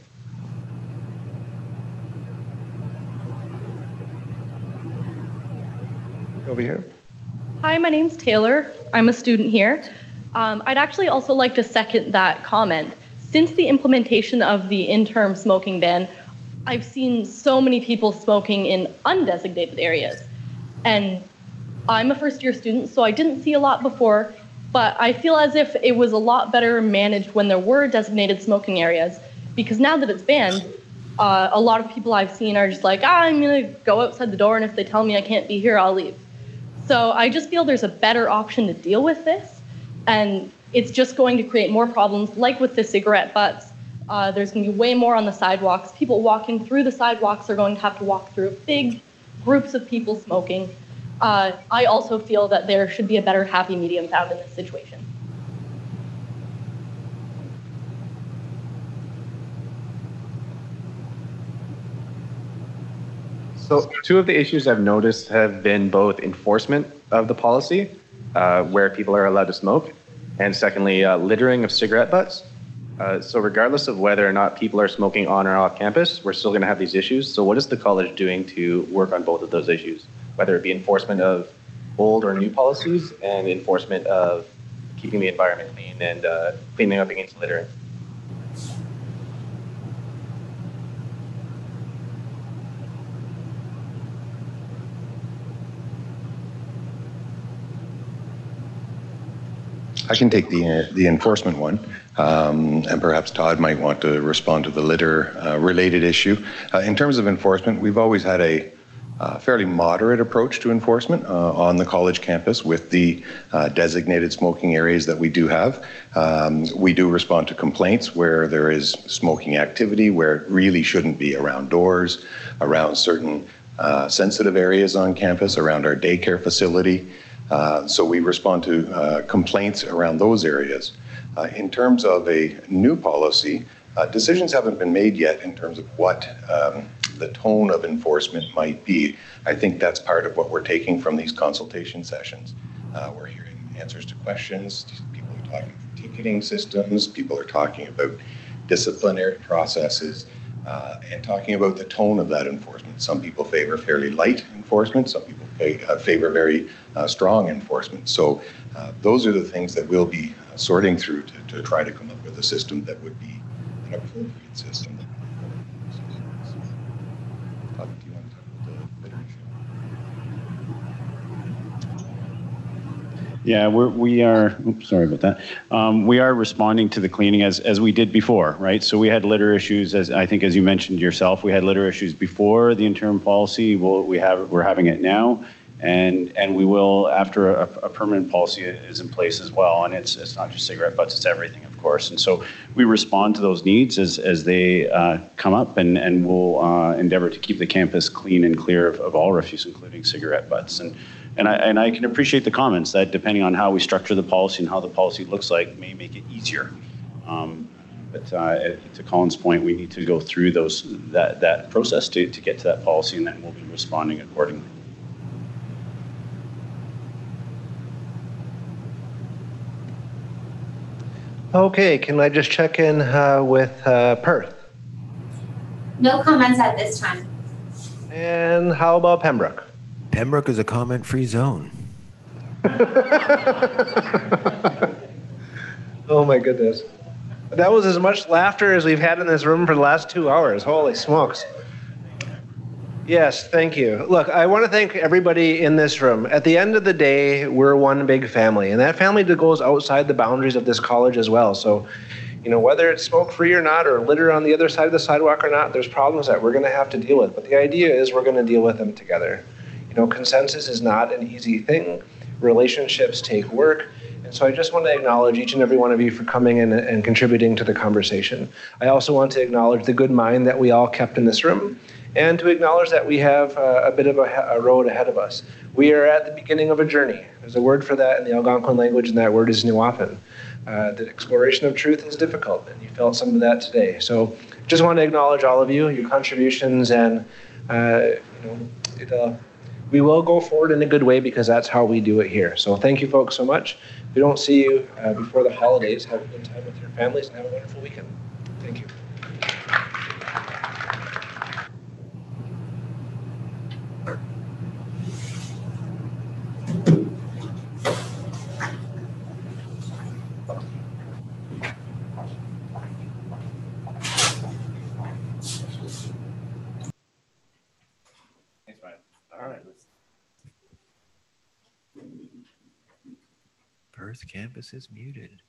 Over here. Hi, my name's Taylor. I'm a student here. I'd actually also like to second that comment. Since the implementation of the interim smoking ban, I've seen so many people smoking in undesignated areas. And I'm a first-year student, so I didn't see a lot before, but I feel as if it was a lot better managed when there were designated smoking areas, because now that it's banned, a lot of people I've seen are just like, I'm gonna go outside the door, and if they tell me I can't be here, I'll leave. So I just feel there's a better option to deal with this, and it's just going to create more problems, like with the cigarette butts. There's going to be way more on the sidewalks. People walking through the sidewalks are going to have to walk through big groups of people smoking. I also feel that there should be a better happy medium found in this situation. So two of the issues I've noticed have been both enforcement of the policy, where people are allowed to smoke, And secondly, littering of cigarette butts. So regardless of whether or not people are smoking on or off campus, we're still going to have these issues. So what is the college doing to work on both of those issues, whether it be enforcement of old or new policies and enforcement of keeping the environment clean and cleaning up against littering? I can take the enforcement one, and perhaps Todd might want to respond to the litter related issue. In terms of enforcement, we've always had a fairly moderate approach to enforcement on the college campus with the designated smoking areas that we do have. We do respond to complaints where there is smoking activity, where it really shouldn't be around doors, around certain sensitive areas on campus, around our daycare facility. So we respond to complaints around those areas. In terms of a new policy, decisions haven't been made yet in terms of what the tone of enforcement might be. I think that's part of what we're taking from these consultation sessions. We're hearing answers to questions. People are talking ticketing systems. People are talking about disciplinary processes and talking about the tone of that enforcement. Some people favor fairly light enforcement. Some people favor very strong enforcement. So those are the things that we'll be sorting through to try to come up with a system that would be an appropriate system. Yeah, we are. Oops, sorry about that. We are responding to the cleaning as we did before, right? So we had litter issues, as I think, as you mentioned yourself, we had litter issues before the interim policy. We're having it now, and we will after a permanent policy is in place as well. And it's not just cigarette butts; it's everything, of course. And so we respond to those needs as they come up, and we'll endeavor to keep the campus clean and clear of all refuse, including cigarette butts. And I can appreciate the comments that depending on how we structure the policy and how the policy looks like may make it easier. But to Colin's point, we need to go through that process to get to that policy, and then we'll be responding accordingly. Okay, can I just check in with Perth? No comments at this time. And how about Pembroke? Pembroke is a comment-free zone. Oh my goodness. That was as much laughter as we've had in this room for the last 2 hours. Holy smokes. Yes, thank you. Look, I want to thank everybody in this room. At the end of the day, we're one big family, and that family goes outside the boundaries of this college as well. So, you know, whether it's smoke-free or not, or litter on the other side of the sidewalk or not, there's problems that we're going to have to deal with. But the idea is we're going to deal with them together. You know, consensus is not an easy thing. Relationships take work. And so I just want to acknowledge each and every one of you for coming in and contributing to the conversation. I also want to acknowledge the good mind that we all kept in this room, and to acknowledge that we have a bit of a road ahead of us. We are at the beginning of a journey. There's a word for that in the Algonquin language, and that word is nuafen. The exploration of truth is difficult, and you felt some of that today. So just want to acknowledge all of you, your contributions, and we will go forward in a good way because that's how we do it here. So thank you folks so much. If we don't see you before the holidays, have a good time with your families and have a wonderful weekend. Thank you. Perth campus is muted.